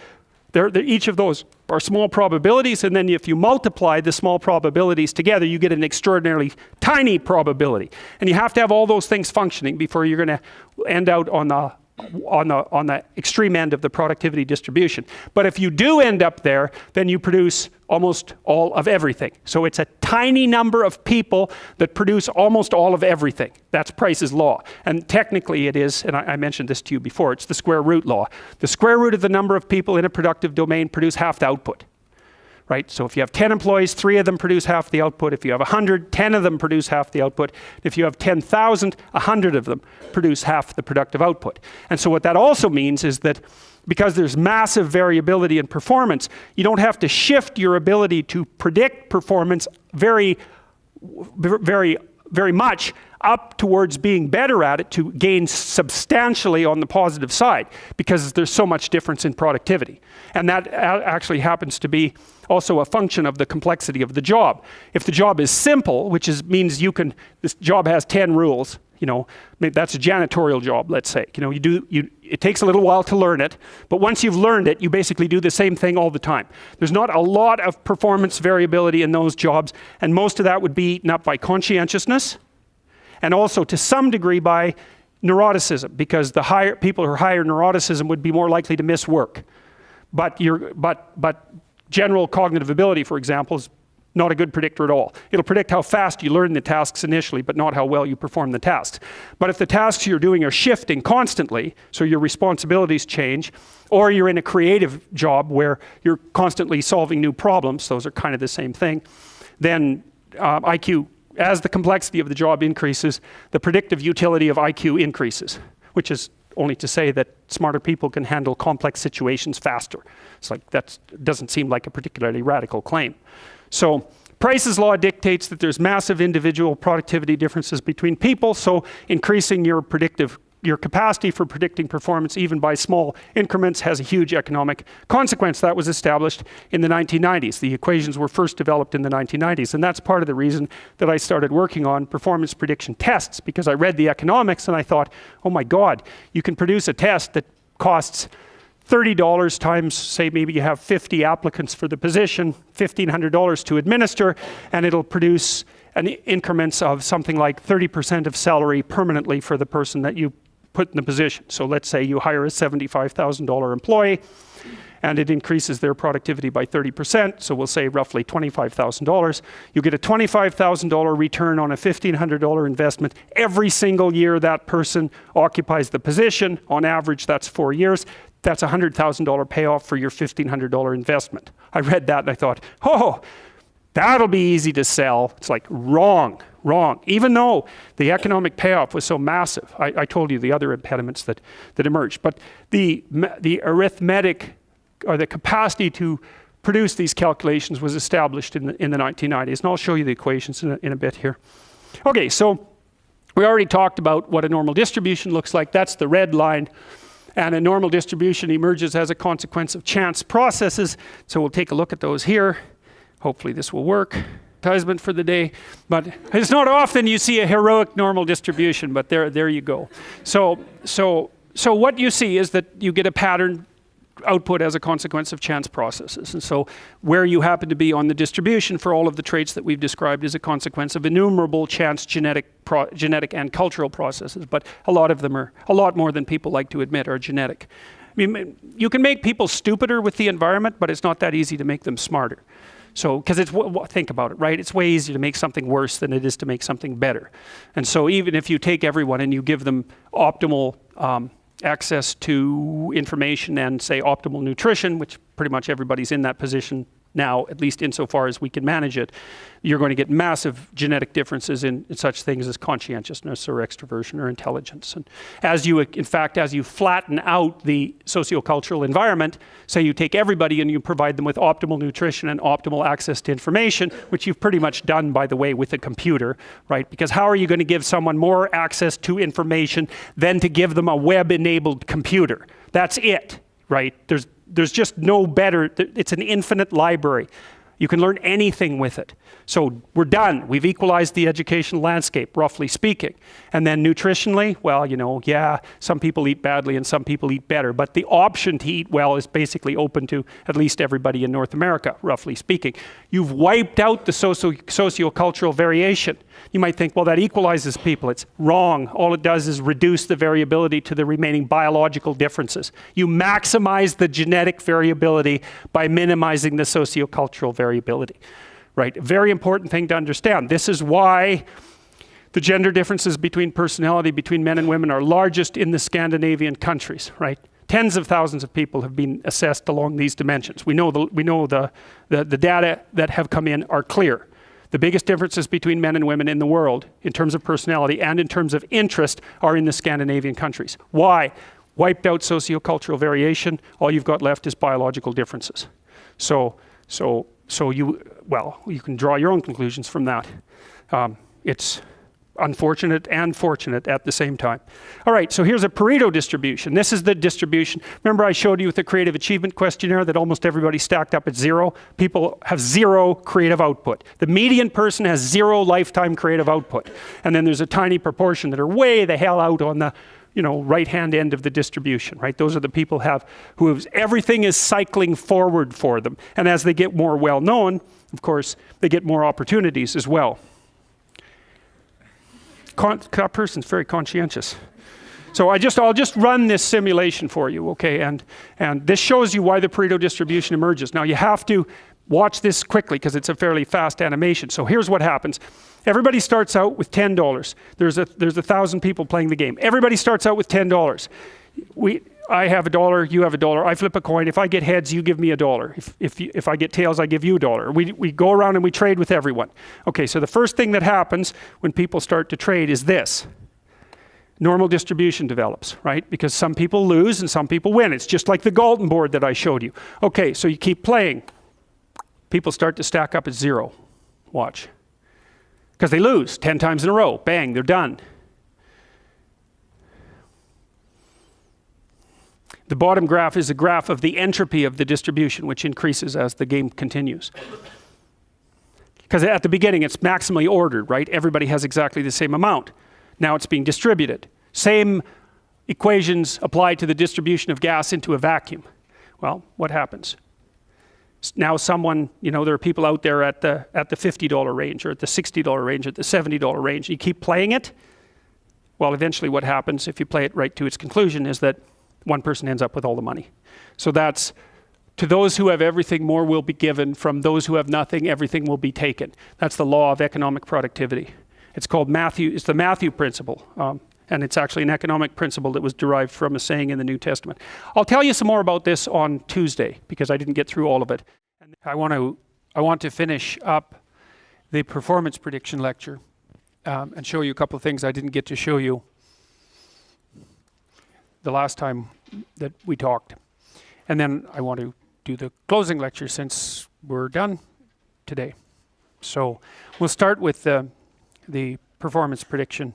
Each of those are small probabilities, and then if you multiply the small probabilities together, you get an extraordinarily tiny probability. And you have to have all those things functioning before you're going to end out on the extreme end of the productivity distribution. But if you do end up there, then you produce almost all of everything. So it's a tiny number of people that produce almost all of everything. That's Price's law. And technically it is, and I mentioned this to you before, it's the square root law. The square root of the number of people in a productive domain produce half the output. Right? So if you have 10 employees, 3 of them produce half the output. If you have 100, 10 of them produce half the output. If you have 10,000, 100 of them produce half the productive output. And so what that also means is that because there's massive variability in performance, you don't have to shift your ability to predict performance very much up towards being better at it to gain substantially on the positive side, because there's so much difference in productivity. And that actually happens to be also a function of the complexity of the job. If the job is simple, which means this job has 10 rules, maybe that's a janitorial job, let's say. It takes a little while to learn it, but once you've learned it, you basically do the same thing all the time. There's not a lot of performance variability in those jobs, and most of that would be eaten up by conscientiousness, and also to some degree by neuroticism, because the people who are higher neuroticism would be more likely to miss work. But general cognitive ability, for example, is not a good predictor at all. It'll predict how fast you learn the tasks initially, but not how well you perform the tasks. But if the tasks you're doing are shifting constantly, so your responsibilities change, or you're in a creative job where you're constantly solving new problems, those are kind of the same thing, then IQ, as the complexity of the job increases, the predictive utility of IQ increases, which is only to say that smarter people can handle complex situations faster. It's like, that doesn't seem like a particularly radical claim. So Price's law dictates that there's massive individual productivity differences between people, so increasing your capacity for predicting performance even by small increments has a huge economic consequence. That was established in the 1990s. The equations were first developed in the 1990s, and that's part of the reason that I started working on performance prediction tests, because I read the economics and I thought, oh my God, you can produce a test that costs $30 times, say maybe you have 50 applicants for the position, $1,500 to administer, and it'll produce an increments of something like 30% of salary permanently for the person that you put in the position. So let's say you hire a $75,000 employee, and it increases their productivity by 30%, so we'll say roughly $25,000. You get a $25,000 return on a $1,500 investment every single year that person occupies the position. On average, that's 4 years. That's a $100,000 payoff for your $1,500 investment. I read that and I thought, oh, that'll be easy to sell. It's like, wrong. Even though the economic payoff was so massive. I told you the other impediments that emerged. But the arithmetic, or the capacity to produce these calculations, was established in the 1990s. And I'll show you the equations in a bit here. Okay, so we already talked about what a normal distribution looks like. That's the red line. And a normal distribution emerges as a consequence of chance processes. So we'll take a look at those here. Hopefully this will work. Advertisement for the day. But it's not often you see a heroic normal distribution, but there you go. So what you see is that you get a pattern output as a consequence of chance processes. And so where you happen to be on the distribution for all of the traits that we've described is a consequence of innumerable chance genetic and cultural processes. But a lot of them are, a lot more than people like to admit, are genetic. I mean, you can make people stupider with the environment, but it's not that easy to make them smarter. So, because think about it, right? It's way easier to make something worse than it is to make something better. And so even if you take everyone and you give them optimal access to information and say optimal nutrition, which pretty much everybody's in that position now, at least insofar as we can manage it, you're going to get massive genetic differences in such things as conscientiousness or extroversion or intelligence. And as you flatten out the sociocultural environment, say you take everybody and you provide them with optimal nutrition and optimal access to information, which you've pretty much done, by the way, with a computer, right? Because how are you going to give someone more access to information than to give them a web-enabled computer? That's it, right? There's just no better. It's an infinite library. You can learn anything with it. So we're done. We've equalized the educational landscape, roughly speaking. And then nutritionally, well, yeah, some people eat badly and some people eat better. But the option to eat well is basically open to at least everybody in North America, roughly speaking. You've wiped out the sociocultural variation. You might think, well, that equalizes people. It's wrong. All it does is reduce the variability to the remaining biological differences. You maximize the genetic variability by minimizing the sociocultural variability, right? A very important thing to understand. This is why the gender differences between personality between men and women are largest in the Scandinavian countries, right? Tens of thousands of people have been assessed along these dimensions. We know the data that have come in are clear. The biggest differences between men and women in the world, in terms of personality and in terms of interest, are in the Scandinavian countries. Why? Wiped out sociocultural variation, all you've got left is biological differences. So you can draw your own conclusions from that. It's unfortunate and fortunate at the same time. All right, so here's a Pareto distribution. This is the distribution. Remember I showed you with the creative achievement questionnaire that almost everybody stacked up at 0? People have 0 creative output. The median person has 0 lifetime creative output. And then there's a tiny proportion that are way the hell out on the right-hand end of the distribution, right? Those are the people everything is cycling forward for them. And as they get more well-known, of course, they get more opportunities as well. That person's very conscientious. So I'll just run this simulation for you, okay? And this shows you why the Pareto distribution emerges. Now you have to watch this quickly because it's a fairly fast animation. So here's what happens. Everybody starts out with $10. There's 1,000 people playing the game. Everybody starts out with $10. I have $1, you have $1. I flip a coin. If I get heads, you give me $1. If I get tails, I give you $1. We go around and we trade with everyone. Okay, so the first thing that happens when people start to trade is this. Normal distribution develops, right? Because some people lose and some people win. It's just like the Galton board that I showed you. Okay, so you keep playing. People start to stack up at 0. Watch. Because they lose 10 times in a row. Bang, they're done. The bottom graph is a graph of the entropy of the distribution, which increases as the game continues. Because at the beginning, it's maximally ordered, right? Everybody has exactly the same amount. Now it's being distributed. Same equations apply to the distribution of gas into a vacuum. Well, what happens? Now someone, there are people out there at the $50 range or at the $60 range, at the $70 range. You keep playing it. Well, eventually what happens if you play it right to its conclusion is that one person ends up with all the money. So that's, to those who have everything, more will be given. From those who have nothing, everything will be taken. That's the law of economic productivity. It's called it's the Matthew principle. And it's actually an economic principle that was derived from a saying in the New Testament. I'll tell you some more about this on Tuesday because I didn't get through all of it. I want to finish up the performance prediction lecture and show you a couple of things I didn't get to show you the last time that we talked. And then I want to do the closing lecture since we're done today. So we'll start with the performance prediction.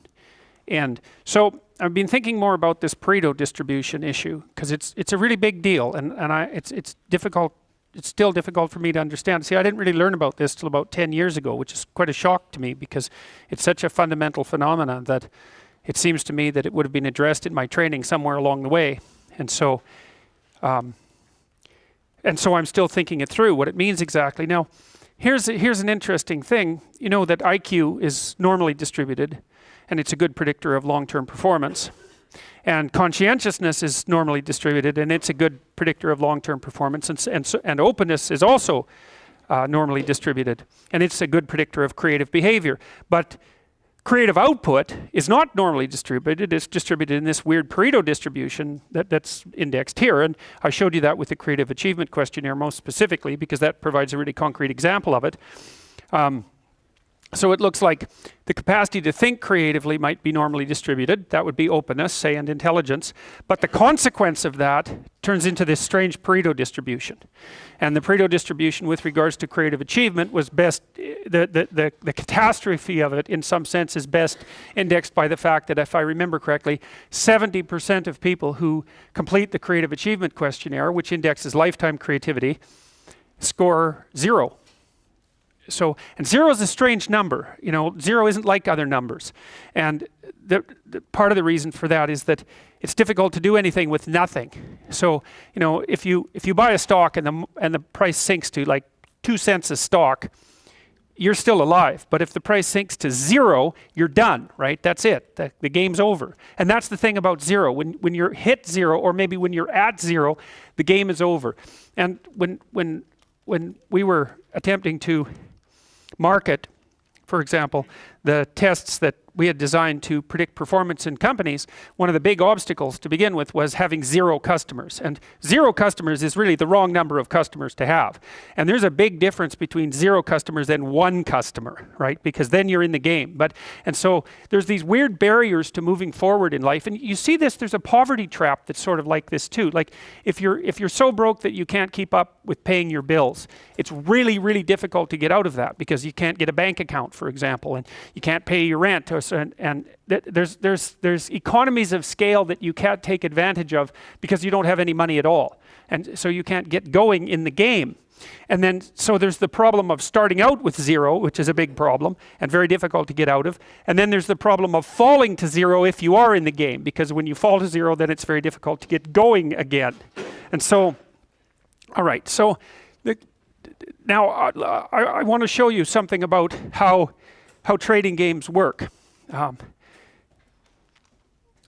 And so I've been thinking more about this Pareto distribution issue because it's a really big deal, and it's difficult. It's still difficult for me to understand. See, I didn't really learn about this till about 10 years ago, which is quite a shock to me because it's such a fundamental phenomenon that it seems to me that it would have been addressed in my training somewhere along the way. And so I'm still thinking it through, what it means exactly. Now, here's an interesting thing. You know that IQ is normally distributed, and it's a good predictor of long-term performance. And conscientiousness is normally distributed, and it's a good predictor of long-term performance. And openness is also normally distributed, and it's a good predictor of creative behavior. But creative output is not normally distributed. It's distributed in this weird Pareto distribution that's indexed here. And I showed you that with the Creative Achievement Questionnaire most specifically because that provides a really concrete example of it. So it looks like the capacity to think creatively might be normally distributed. That would be openness, say, and intelligence. But the consequence of that turns into this strange Pareto distribution. And the Pareto distribution with regards to creative achievement was best, the catastrophe of it in some sense is best indexed by the fact that, if I remember correctly, 70% of people who complete the Creative Achievement Questionnaire, which indexes lifetime creativity, score 0. So, and 0 is a strange number. 0 isn't like other numbers. And the part of the reason for that is that it's difficult to do anything with nothing. So, if you buy a stock and the price sinks to like 2 cents a stock, you're still alive. But if the price sinks to 0, you're done, right? That's it. The game's over. And that's the thing about 0. When you're hit 0, or maybe when you're at 0, the game is over. And when we were attempting to market, for example, the tests that we had designed to predict performance in companies, one of the big obstacles to begin with was having 0 customers. And 0 customers is really the wrong number of customers to have. And there's a big difference between 0 customers and 1 customer, right? Because then you're in the game. And so there's these weird barriers to moving forward in life. And you see this, there's a poverty trap that's sort of like this too. Like if you're so broke that you can't keep up with paying your bills, it's really, really difficult to get out of that because you can't get a bank account, for example, and you can't pay your rent, and there's economies of scale that you can't take advantage of because you don't have any money at all, and so you can't get going in the game. And then so there's the problem of starting out with 0, which is a big problem and very difficult to get out of. And then there's the problem of falling to 0 if you are in the game, because when you fall to 0, then it's very difficult to get going again. And so, all right, so now I want to show you something about how trading games work.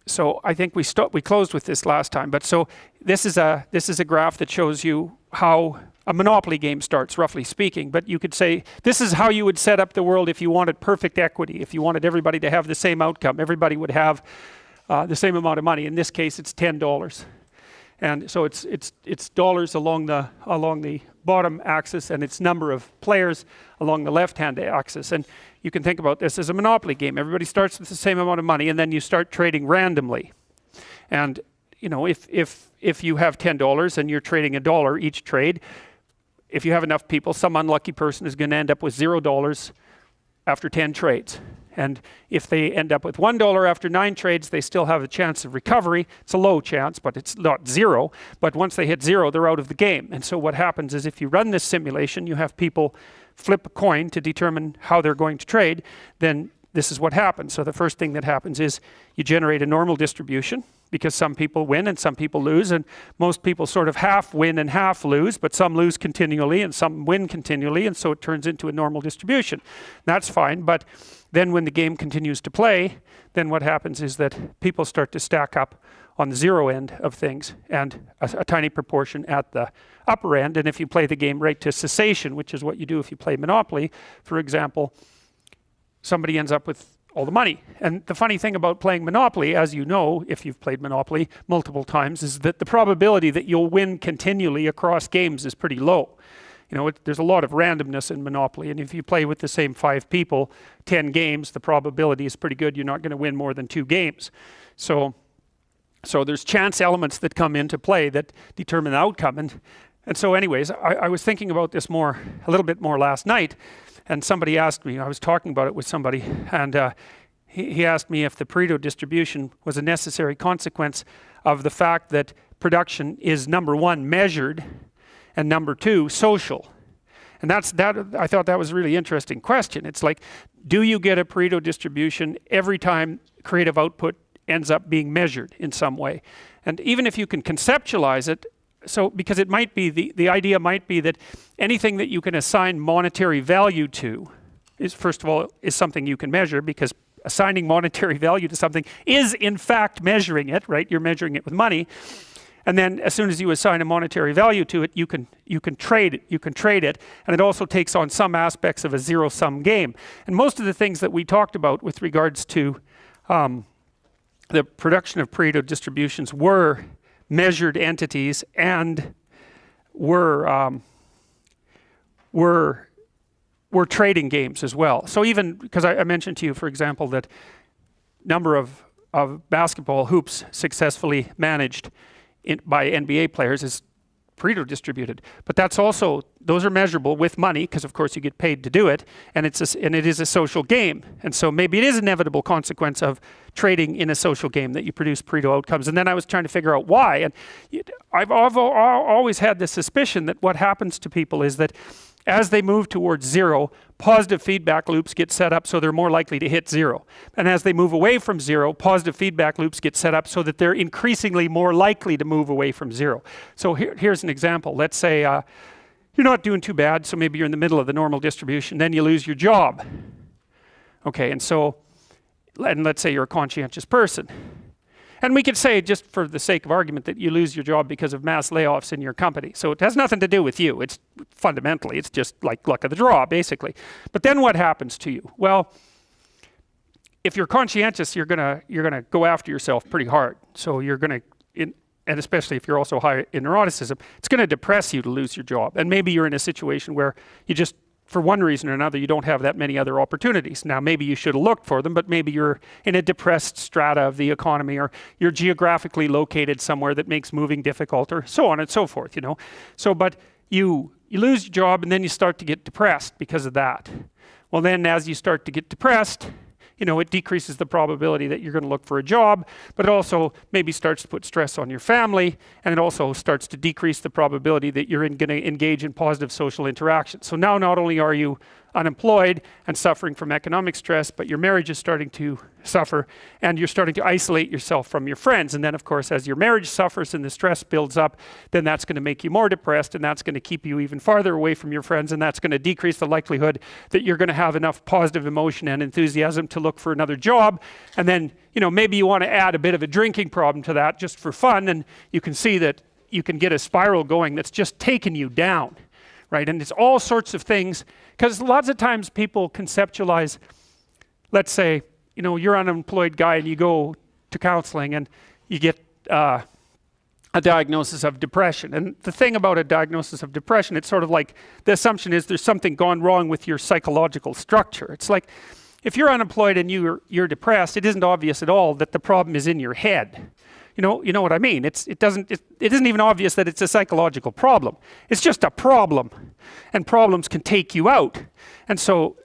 So I think we closed with this last time, but so this is a graph that shows you how a Monopoly game starts, roughly speaking. But you could say this is how you would set up the world if you wanted perfect equity, if you wanted everybody to have the same outcome. Everybody would have the same amount of money. In this case, it's $10. And so it's dollars along the bottom axis, and it's number of players along the left-hand axis. And you can think about this as a Monopoly game. Everybody starts with the same amount of money, and then you start trading randomly. And if you have $10 and you're trading $1 each trade, if you have enough people, some unlucky person is going to end up with $0 after 10 trades. And if they end up with $1 after 9 trades, they still have a chance of recovery. It's a low chance, but it's not 0. But once they hit 0, they're out of the game. And so what happens is if you run this simulation, you have people flip a coin to determine how they're going to trade, then this is what happens. So the first thing that happens is you generate a normal distribution. because some people win and some people lose, and most people sort of half win and half lose, but some lose continually and some win continually, and so it turns into a normal distribution. That's fine, but then when the game continues to play, then what happens is that people start to stack up on the zero end of things and a tiny proportion at the upper end. And if you play the game right to cessation, which is what you do if you play Monopoly, for example, somebody ends up with all the money. And the funny thing about playing Monopoly, as you know, if you've played Monopoly multiple times, is that the probability that you'll win continually across games is pretty low. You know, there's a lot of randomness in Monopoly, and if you play with the same 5 people, 10 games, the probability is pretty good you're not going to win more than 2 games. So there's chance elements that come into play that determine the outcome. And so anyways, I was thinking about this a little bit more last night, and somebody asked me, I was talking about it with somebody, and he asked me if the Pareto distribution was a necessary consequence of the fact that production is, number 1, measured, and number 2, social. And I thought that was a really interesting question. It's like, do you get a Pareto distribution every time creative output ends up being measured in some way? And even if you can conceptualize it, because it might be, the idea might be that anything that you can assign monetary value to is, first of all, is something you can measure, because assigning monetary value to something is in fact measuring it, right? You're measuring it with money. And then as soon as you assign a monetary value to it, you can trade it, and it also takes on some aspects of a zero-sum game. And most of the things that we talked about with regards to the production of Pareto distributions were measured entities and were trading games as well. So even, because I mentioned to you, for example, that number of basketball hoops successfully managed by NBA players is Pareto distributed, but that's also, those are measurable with money, because of course you get paid to do it, and it is a social game, and so maybe it is an inevitable consequence of trading in a social game that you produce Pareto outcomes. And then I was trying to figure out why, and I've always had this suspicion that what happens to people is that as they move towards zero, positive feedback loops get set up so they're more likely to hit zero. And as they move away from zero, positive feedback loops get set up so that they're increasingly more likely to move away from zero. So here's an example. Let's say you're not doing too bad, so maybe you're in the middle of the normal distribution, then you lose your job. Okay, and let's say you're a conscientious person. And we could say, just for the sake of argument, that you lose your job because of mass layoffs in your company. So it has nothing to do with you. It's fundamentally, it's just like luck of the draw, basically. But then what happens to you? Well, if you're conscientious, you're gonna go after yourself pretty hard. So you're gonna, and especially if you're also high in neuroticism, it's gonna depress you to lose your job. And maybe you're in a situation where you just, for one reason or another, you don't have that many other opportunities. Now, maybe you should have looked for them, but maybe you're in a depressed strata of the economy, or you're geographically located somewhere that makes moving difficult, or so on and so forth, you know. So, but you lose your job, and then you start to get depressed because of that. Well, then as you start to get depressed, you know, it decreases the probability that you're going to look for a job, but it also maybe starts to put stress on your family, and it also starts to decrease the probability that you're going to engage in positive social interaction. So now not only are you unemployed and suffering from economic stress, but your marriage is starting to suffer, and you're starting to isolate yourself from your friends. And then of course, as your marriage suffers and the stress builds up, then that's going to make you more depressed, and that's going to keep you even farther away from your friends, and that's going to decrease the likelihood that you're going to have enough positive emotion and enthusiasm to look for another job. And then, you know, maybe you want to add a bit of a drinking problem to that just for fun, and you can see that you can get a spiral going that's just taking you down, right? And it's all sorts of things, because lots of times people conceptualize, let's say, you know, you're an unemployed guy and you go to counseling and you get a diagnosis of depression. And the thing about a diagnosis of depression, it's sort of like the assumption is there's something gone wrong with your psychological structure. It's like, if you're unemployed and you're depressed, it isn't obvious at all that the problem is in your head. You know what I mean? It isn't even obvious that it's a psychological problem. It's just a problem, and problems can take you out. And so,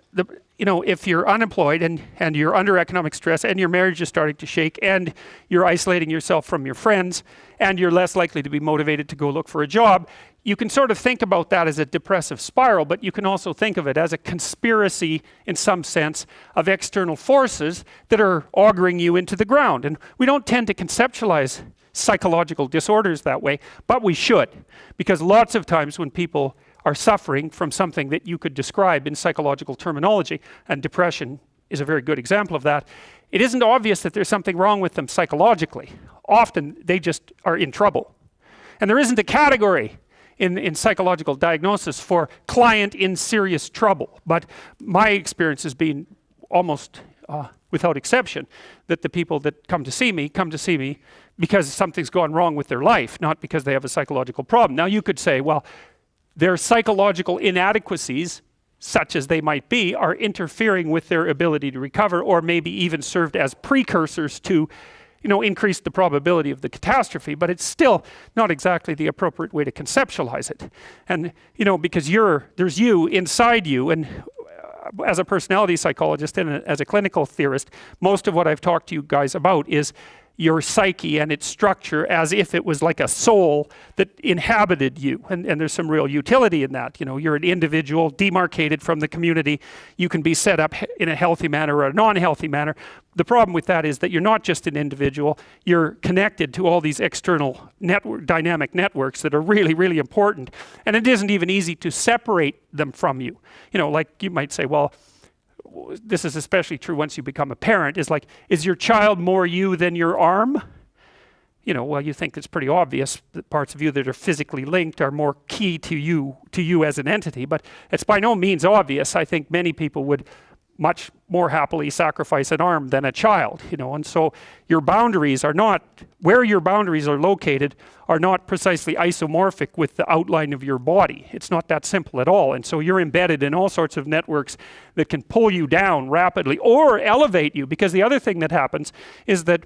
if you're unemployed and you're under economic stress, and your marriage is starting to shake, and you're isolating yourself from your friends, and you're less likely to be motivated to go look for a job, you can sort of think about that as a depressive spiral, but you can also think of it as a conspiracy in some sense of external forces that are auguring you into the ground. And we don't tend to conceptualize psychological disorders that way, but we should, because lots of times when people are suffering from something that you could describe in psychological terminology, and depression is a very good example of that, it isn't obvious that there's something wrong with them psychologically. Often they just are in trouble. And there isn't a category in psychological diagnosis for client in serious trouble, but my experience has been almost without exception that the people that come to see me because something's gone wrong with their life, not because they have a psychological problem. Now you could say, well, their psychological inadequacies, such as they might be, are interfering with their ability to recover, or maybe even served as precursors to, increase the probability of the catastrophe, but it's still not exactly the appropriate way to conceptualize it. And, because there's you inside you, and as a personality psychologist and as a clinical theorist, most of what I've talked to you guys about is your psyche and its structure as if it was like a soul that inhabited you. And there's some real utility in that. You're an individual demarcated from the community. You can be set up in a healthy manner or a non-healthy manner. The problem with that is that you're not just an individual, you're connected to all these external dynamic networks that are really, really important. And it isn't even easy to separate them from you. Like you might say, well, this is especially true once you become a parent, is your child more you than your arm? Well, you think it's pretty obvious that parts of you that are physically linked are more key to you as an entity, but it's by no means obvious. I think many people would much more happily sacrifice an arm than a child, and so your boundaries are not, where your boundaries are located are not precisely isomorphic with the outline of your body. It's not that simple at all, and so you're embedded in all sorts of networks that can pull you down rapidly or elevate you, because the other thing that happens is that,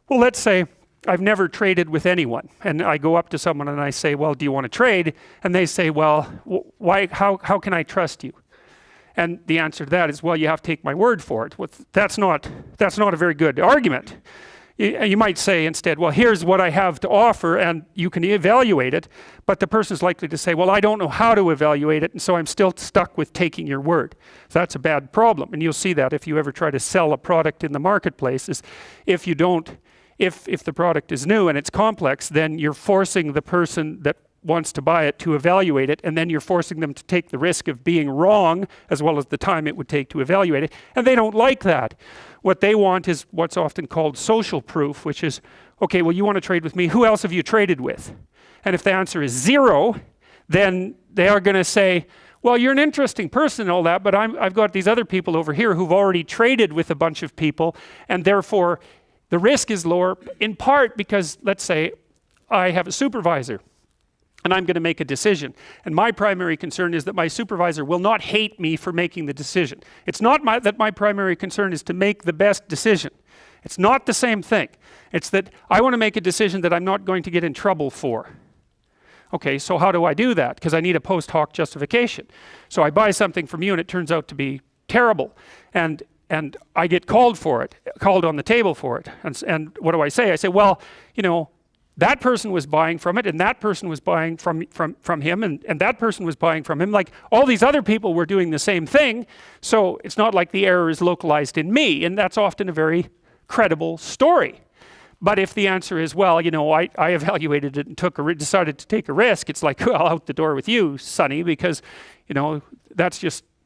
well, let's say I've never traded with anyone, and I go up to someone and I say, well, do you want to trade? And they say, well, why? How can I trust you? And the answer to that is, well, you have to take my word for it. That's not a very good argument. You might say instead, well, here's what I have to offer, and you can evaluate it. But the person's likely to say, well, I don't know how to evaluate it, and so I'm still stuck with taking your word. So that's a bad problem. And you'll see that if you ever try to sell a product in the marketplace, is if the product is new and it's complex, then you're forcing the person that wants to buy it to evaluate it, and then you're forcing them to take the risk of being wrong as well as the time it would take to evaluate it, and they don't like that. What they want is what's often called social proof, which is, okay, well, you want to trade with me, who else have you traded with? And if the answer is 0, then they are going to say, well, you're an interesting person and all that, but I've got these other people over here who've already traded with a bunch of people, and therefore the risk is lower, in part because, let's say, I have a supervisor and I'm going to make a decision. And my primary concern is that my supervisor will not hate me for making the decision. It's not that my primary concern is to make the best decision. It's not the same thing. It's that I want to make a decision that I'm not going to get in trouble for. Okay, so how do I do that? Because I need a post hoc justification. So I buy something from you and it turns out to be terrible. And I get called on the table for it. And what do I say? I say, well, that person was buying from it, and that person was buying from him, and that person was buying from him. Like, all these other people were doing the same thing, so it's not like the error is localized in me, and that's often a very credible story. But if the answer is, well, I evaluated it and decided to take a risk, it's like, well, out the door with you, sonny, because,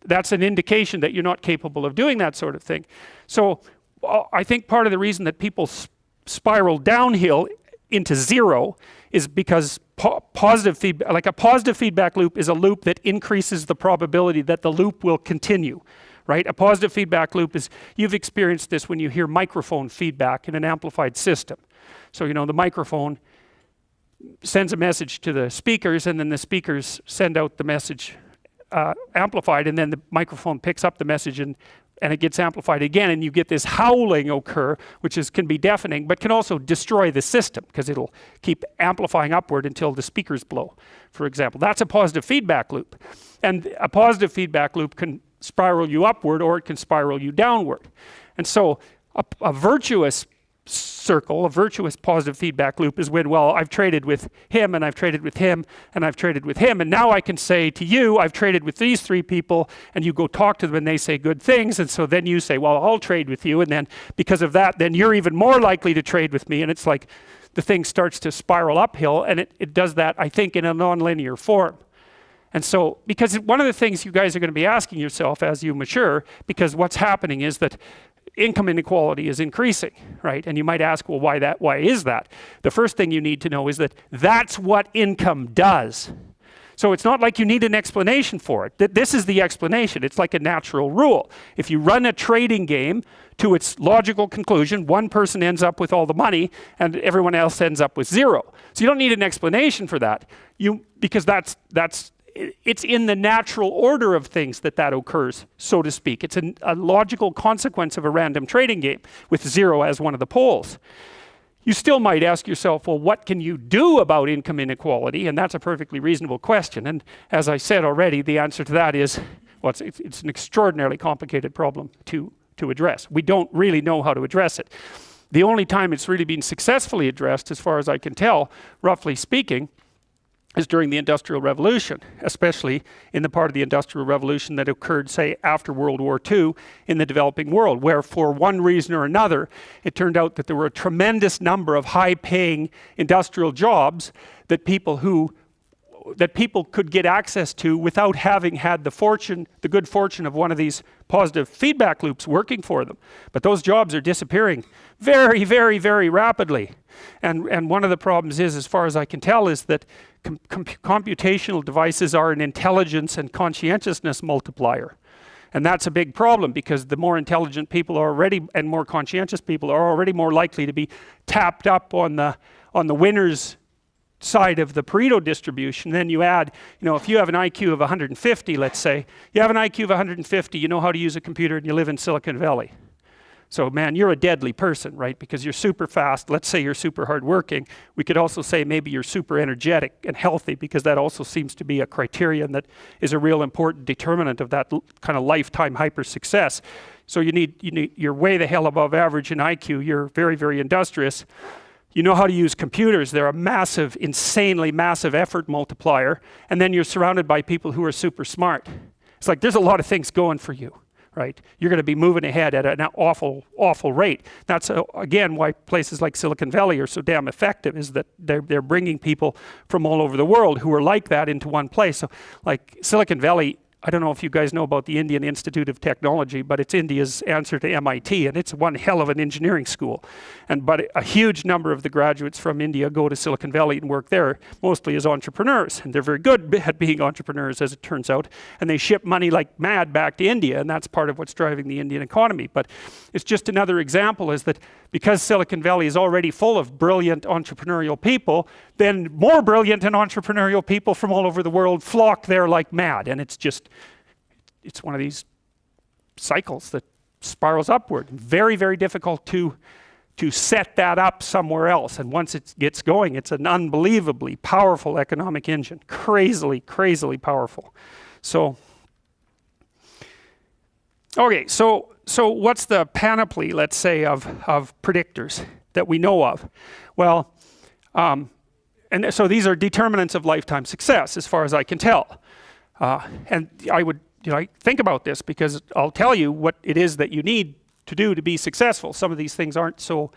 that's an indication that you're not capable of doing that sort of thing. So I think part of the reason that people spiral downhill into 0 is because positive feedback, like a positive feedback loop, is a loop that increases the probability that the loop will continue, right? A positive feedback loop is, you've experienced this when you hear microphone feedback in an amplified system. So, the microphone sends a message to the speakers, and then the speakers send out the message amplified, and then the microphone picks up the message and it gets amplified again, and you get this howling occur, which can be deafening, but can also destroy the system, because it'll keep amplifying upward until the speakers blow, for example. That's a positive feedback loop. And a positive feedback loop can spiral you upward, or it can spiral you downward. And so a virtuous circle, a virtuous positive feedback loop, is when, well, I've traded with him, and I've traded with him, and I've traded with him, and now I can say to you, I've traded with these 3 people, and you go talk to them and they say good things, and so then you say, well, I'll trade with you, and then because of that, then you're even more likely to trade with me, and it's like the thing starts to spiral uphill, and it does that, I think, in a nonlinear form. And so, because one of the things you guys are going to be asking yourself as you mature, because what's happening is that income inequality is increasing, right? And you might ask, well, why is that? The first thing you need to know is that that's what income does. So it's not like you need an explanation for it. This is the explanation. It's like a natural rule. If you run a trading game to its logical conclusion, one person ends up with all the money and everyone else ends up with 0. So you don't need an explanation for that. Because it's in the natural order of things that occurs, so to speak. It's a logical consequence of a random trading game with 0 as one of the poles. You still might ask yourself, well, what can you do about income inequality? And that's a perfectly reasonable question. And as I said already, the answer to that is, well, it's an extraordinarily complicated problem to address. We don't really know how to address it. The only time it's really been successfully addressed, as far as I can tell, roughly speaking, is during the Industrial Revolution, especially in the part of the Industrial Revolution that occurred, say, after World War II in the developing world, where for one reason or another, it turned out that there were a tremendous number of high-paying industrial jobs that people could get access to without having had the good fortune of one of these positive feedback loops working for them. But those jobs are disappearing very, very, very rapidly. And one of the problems is, as far as I can tell, is that computational devices are an intelligence and conscientiousness multiplier. And that's a big problem, because the more intelligent people are already, and more conscientious people are already more likely to be tapped up on the winners side of the Pareto distribution. Then you add, if you have an IQ of 150, let's say, you have an IQ of 150, you know how to use a computer, and you live in Silicon Valley. So man, you're a deadly person, right? Because you're super fast. Let's say you're super hardworking. We could also say maybe you're super energetic and healthy, because that also seems to be a criterion that is a real important determinant of that kind of lifetime hyper success. So you're way the hell above average in IQ. You're very, very industrious. You know how to use computers. They're a massive, insanely massive effort multiplier. And then you're surrounded by people who are super smart. It's like there's a lot of things going for you. Right? You're going to be moving ahead at an awful, awful rate. That's, again, why places like Silicon Valley are so damn effective, is that they're bringing people from all over the world who are like that into one place. So, like Silicon Valley, I don't know if you guys know about the Indian Institute of Technology, but it's India's answer to MIT, and it's one hell of an engineering school. But a huge number of the graduates from India go to Silicon Valley and work there, mostly as entrepreneurs. And they're very good at being entrepreneurs, as it turns out. And they ship money like mad back to India, and that's part of what's driving the Indian economy. But it's just another example, is that because Silicon Valley is already full of brilliant entrepreneurial people, then more brilliant and entrepreneurial people from all over the world flock there like mad. And it's one of these cycles that spirals upward. Very, very difficult to set that up somewhere else. And once it gets going, it's an unbelievably powerful economic engine. Crazily, crazily powerful. So, okay, so what's the panoply, let's say, of predictors that we know of? Well, and so these are determinants of lifetime success, as far as I can tell. And I would think about this, because I'll tell you what it is that you need to do to be successful. Some of these things aren't so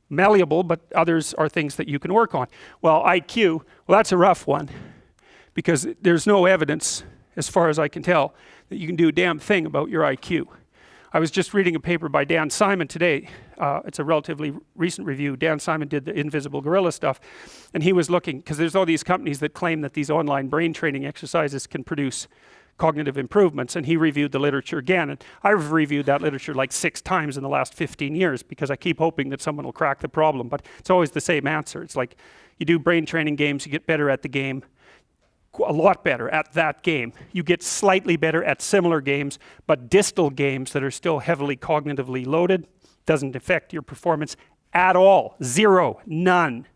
malleable, but others are things that you can work on. Well, IQ, well, that's a rough one, because there's no evidence, as far as I can tell, that you can do a damn thing about your IQ. I was just reading a paper by Dan Simon today. It's a relatively recent review. Dan Simon did the invisible gorilla stuff, and he was looking, because there's all these companies that claim that these online brain training exercises can produce cognitive improvements, and he reviewed the literature again. And I've reviewed that literature like 6 times in the last 15 years, because I keep hoping that someone will crack the problem, but it's always the same answer. It's like, you do brain training games, you get better at the game, a lot better at that game. You get slightly better at similar games, but distal games that are still heavily cognitively loaded doesn't affect your performance at all. 0, none.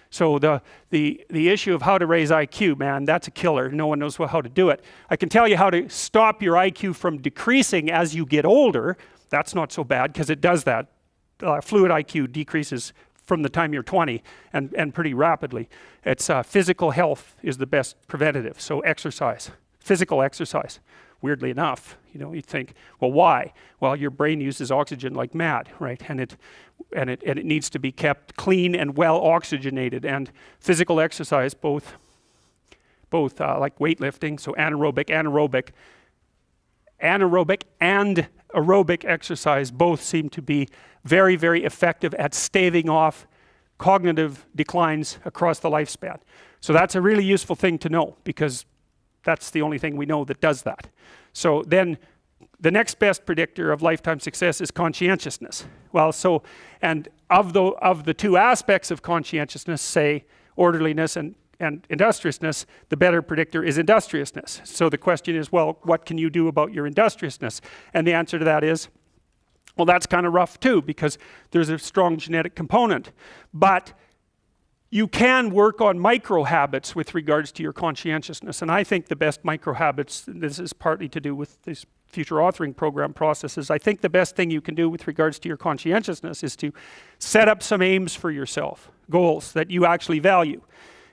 So the issue of how to raise IQ, man, that's a killer. No one knows how to do it. I can tell you how to stop your IQ from decreasing as you get older. That's not so bad, because it does that fluid IQ decreases from the time you're 20 and pretty rapidly. It's physical health is the best preventative. So exercise, physical exercise. Weirdly enough, you think, well, why? Well, your brain uses oxygen like mad, right? And it needs to be kept clean and well oxygenated. And physical exercise, both like weightlifting, so anaerobic and aerobic exercise both seem to be very, very effective at staving off cognitive declines across the lifespan. So that's a really useful thing to know, because that's the only thing we know that does that. So then the next best predictor of lifetime success is conscientiousness. Well, so, and of the two aspects of conscientiousness, say orderliness and industriousness, the better predictor is industriousness. So the question is, well, what can you do about your industriousness? And the answer to that is, well, that's kind of rough too, because there's a strong genetic component. But you can work on micro habits with regards to your conscientiousness. And I think the best micro habits, this is partly to do with this future authoring program processes, I think the best thing you can do with regards to your conscientiousness is to set up some aims for yourself, goals that you actually value.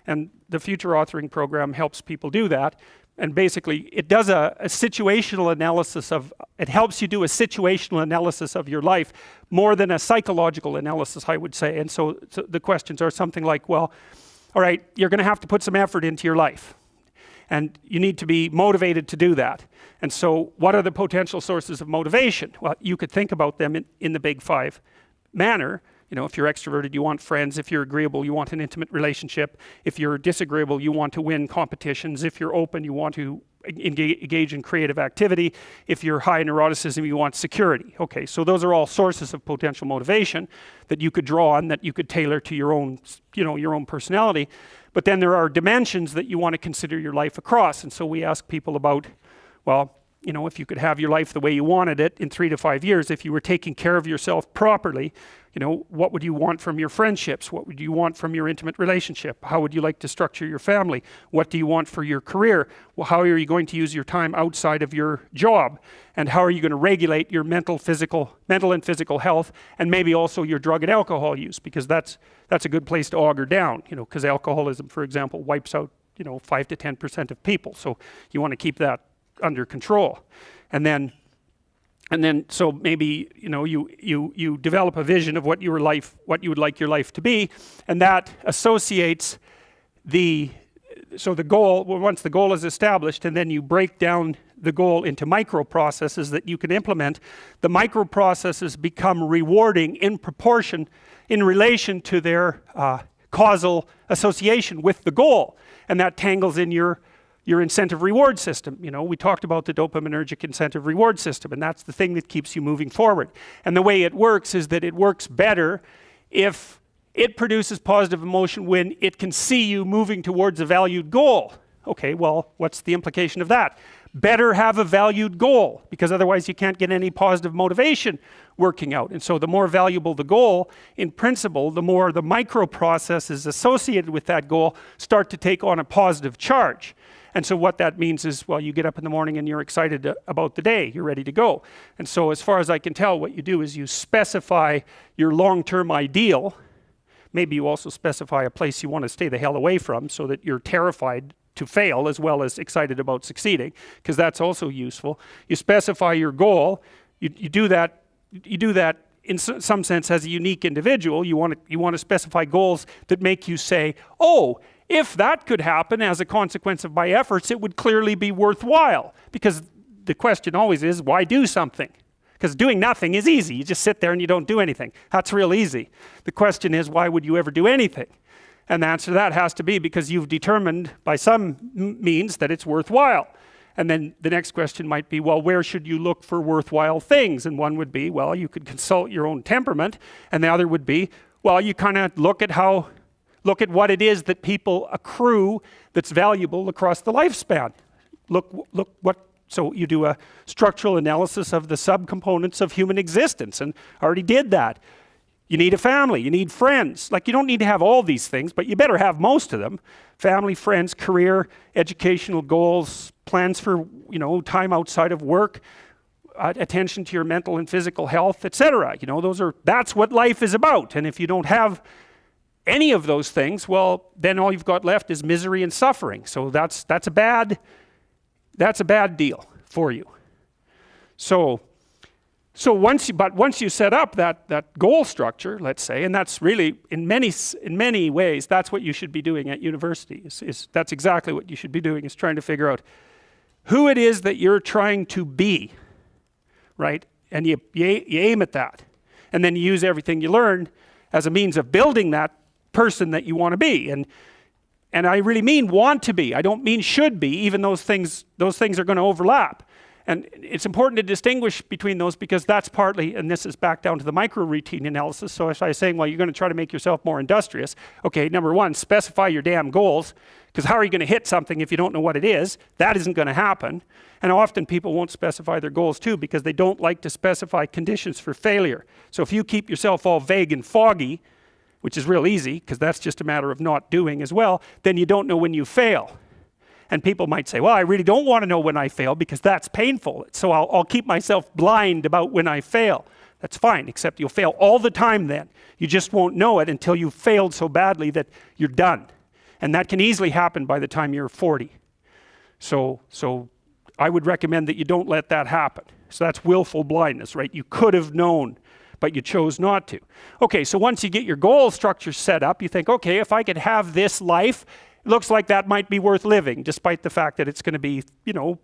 And the future authoring program helps people do that. And basically, it does a situational analysis it helps you do a situational analysis of your life more than a psychological analysis, I would say. And so the questions are something like, well, all right, you're going to have to put some effort into your life. And you need to be motivated to do that. And so what are the potential sources of motivation? Well, you could think about them in the big five manner. If you're extroverted, you want friends. If you're agreeable, you want an intimate relationship. If you're disagreeable, you want to win competitions. If you're open, you want to engage in creative activity. If you're high in neuroticism, you want security. Okay, so those are all sources of potential motivation that you could draw on, that you could tailor to your own, your own personality. But then there are dimensions that you want to consider your life across. And so we ask people about, well, if you could have your life the way you wanted it in 3 to 5 years, if you were taking care of yourself properly, what would you want from your friendships? What would you want from your intimate relationship? How would you like to structure your family? What do you want for your career? Well, how are you going to use your time outside of your job? And how are you going to regulate your mental and physical health, and maybe also your drug and alcohol use? Because that's a good place to auger down, because alcoholism, for example, wipes out 5 to 10% of people. So you want to keep that under control. And then so maybe you develop a vision of what you would like your life to be, and that associates the goal. Well, once the goal is established, and then you break down the goal into micro processes that you can implement, the micro processes become rewarding in proportion in relation to their causal association with the goal, and that tangles in your incentive reward system. We talked about the dopaminergic incentive reward system, and that's the thing that keeps you moving forward. And the way it works is that it works better if it produces positive emotion when it can see you moving towards a valued goal. Okay, well, what's the implication of that? Better have a valued goal, because otherwise you can't get any positive motivation working out. And so the more valuable the goal, in principle, the more the micro processes associated with that goal start to take on a positive charge. And so what that means is, well, you get up in the morning and you're excited about the day. You're ready to go. And so as far as I can tell, what you do is you specify your long-term ideal. Maybe you also specify a place you want to stay the hell away from, so that you're terrified to fail as well as excited about succeeding, because that's also useful. You specify your goal. You do that in some sense as a unique individual. You want to specify goals that make you say, oh, if that could happen as a consequence of my efforts, it would clearly be worthwhile. Because the question always is, why do something? Because doing nothing is easy. You just sit there and you don't do anything. That's real easy. The question is, why would you ever do anything? And the answer to that has to be because you've determined by some means that it's worthwhile. And then the next question might be, well, where should you look for worthwhile things? And one would be, well, you could consult your own temperament. And the other would be, well, you kind of look at what it is that people accrue that's valuable across the lifespan. So you do a structural analysis of the subcomponents of human existence, and I already did that. You need a family, you need friends. Like, you don't need to have all these things, but you better have most of them. Family, friends, career, educational goals, plans for, time outside of work, attention to your mental and physical health, etc. You know, that's what life is about. And if you don't have any of those things, well, then all you've got left is misery and suffering. So that's a bad deal for you. So once you set up that goal structure, let's say, and that's really in many ways that's what you should be doing at university. That's exactly what you should be doing, is trying to figure out who it is that you're trying to be, right? And you aim at that, and then you use everything you learn as a means of building that person that you want to be. And I really mean want to be. I don't mean should be, even those things are going to overlap. And it's important to distinguish between those, because that's partly, and this is back down to the micro-routine analysis. So if I was saying, well, you're going to try to make yourself more industrious. Okay, number one, specify your damn goals, because how are you going to hit something if you don't know what it is? That isn't going to happen. And often people won't specify their goals too, because they don't like to specify conditions for failure. So if you keep yourself all vague and foggy, which is real easy, because that's just a matter of not doing as well, then you don't know when you fail. And people might say, well, I really don't want to know when I fail because that's painful. So I'll keep myself blind about when I fail. That's fine, except you'll fail all the time then. You just won't know it until you've failed so badly that you're done. And that can easily happen by the time you're 40. So I would recommend that you don't let that happen. So that's willful blindness, right? You could have known, but you chose not to. Okay, so once you get your goal structure set up, you think, okay, if I could have this life, it looks like that might be worth living, despite the fact that it's going to be, you know,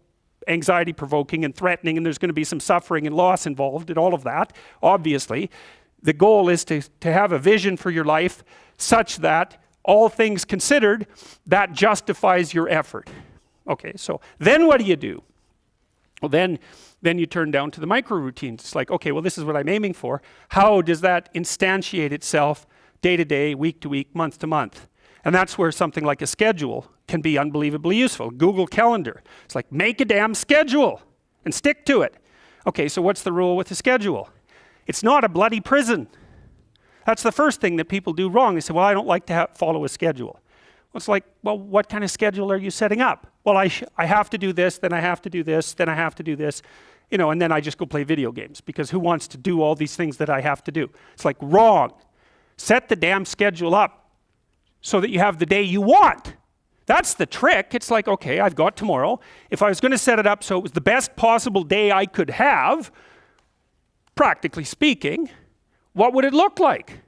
anxiety provoking and threatening, and there's going to be some suffering and loss involved and all of that. Obviously, the goal is to have a vision for your life such that, all things considered, that justifies your effort. Okay, so then what do? Well, then you turn down to the micro routines. It's like, okay, well, this is what I'm aiming for. How does that instantiate itself day to day, week to week, month to month? And that's where something like a schedule can be unbelievably useful. Google Calendar. It's like, make a damn schedule and stick to it. Okay, so what's the rule with a schedule? It's not a bloody prison. That's the first thing that people do wrong. They say, well, I don't like to follow a schedule. Well, it's like, well, what kind of schedule are you setting up? Well, I have to do this, then I have to do this, then I have to do this, you know, and then I just go play video games, because who wants to do all these things that I have to do? It's like, wrong. Set the damn schedule up so that you have the day you want. That's the trick. It's like, okay, I've got tomorrow. If I was going to set it up so it was the best possible day I could have, practically speaking, what would it look like?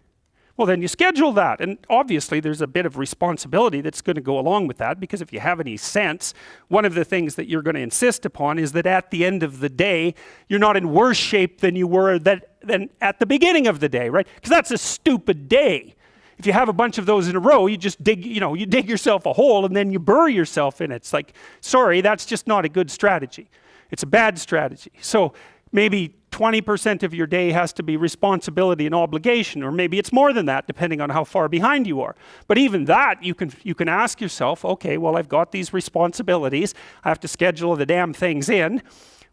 Well, then you schedule that. And obviously there's a bit of responsibility that's going to go along with that, because if you have any sense, one of the things that you're going to insist upon is that at the end of the day, you're not in worse shape than you were than at the beginning of the day, right? Because that's a stupid day. If you have a bunch of those in a row, you just dig yourself a hole and then you bury yourself in it. It's like, sorry, that's just not a good strategy. It's a bad strategy. So maybe 20% of your day has to be responsibility and obligation, or maybe it's more than that, depending on how far behind you are. But even that, you can ask yourself, okay, well, I've got these responsibilities. I have to schedule the damn things in.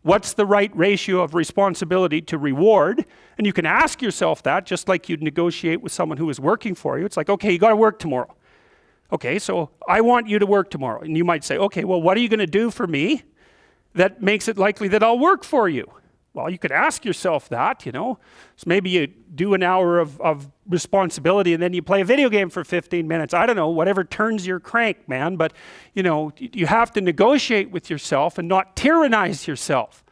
What's the right ratio of responsibility to reward? And you can ask yourself that, just like you'd negotiate with someone who is working for you. It's like, okay, you got to work tomorrow. Okay, so I want you to work tomorrow. And you might say, okay, well, what are you going to do for me that makes it likely that I'll work for you? Well, you could ask yourself that, you know. So maybe you do an hour of responsibility and then you play a video game for 15 minutes. I don't know, whatever turns your crank, man. But, you know, you have to negotiate with yourself and not tyrannize yourself.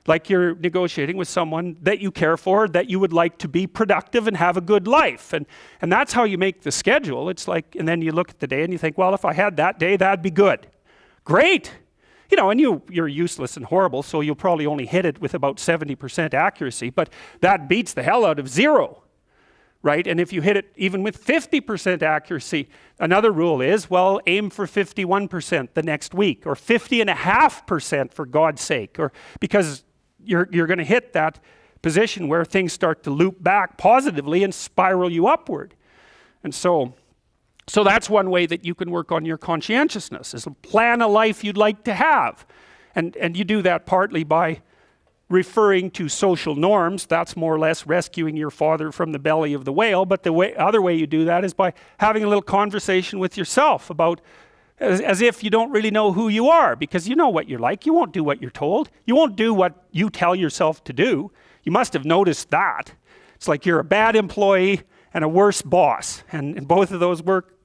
Like you're negotiating with someone that you care for, that you would like to be productive and have a good life. And that's how you make the schedule. It's like, and then you look at the day and you think, well, if I had that day, that'd be good. Great. You know, and you're useless and horrible, so you'll probably only hit it with about 70% accuracy, but that beats the hell out of 0, right? And if you hit it even with 50% accuracy, another rule is, well, aim for 51% the next week, or 50.5% for God's sake, or because you're going to hit that position where things start to loop back positively and spiral you upward. And so that's one way that you can work on your conscientiousness, is plan a life you'd like to have. And you do that partly by referring to social norms. That's more or less rescuing your father from the belly of the whale. But the other way you do that is by having a little conversation with yourself about as if you don't really know who you are, because you know what you're like. You won't do what you're told. You won't do what you tell yourself to do. You must have noticed that. It's like you're a bad employee and a worse boss, and both of those work,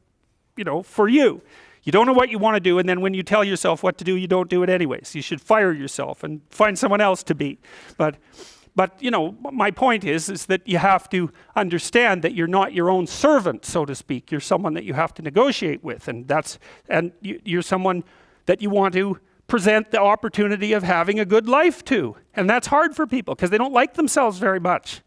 for you. You don't know what you want to do, and then when you tell yourself what to do, you don't do it anyways. You should fire yourself and find someone else to be. But my point is that you have to understand that you're not your own servant, so to speak. You're someone that you have to negotiate with, and you're someone that you want to present the opportunity of having a good life to. And that's hard for people because they don't like themselves very much.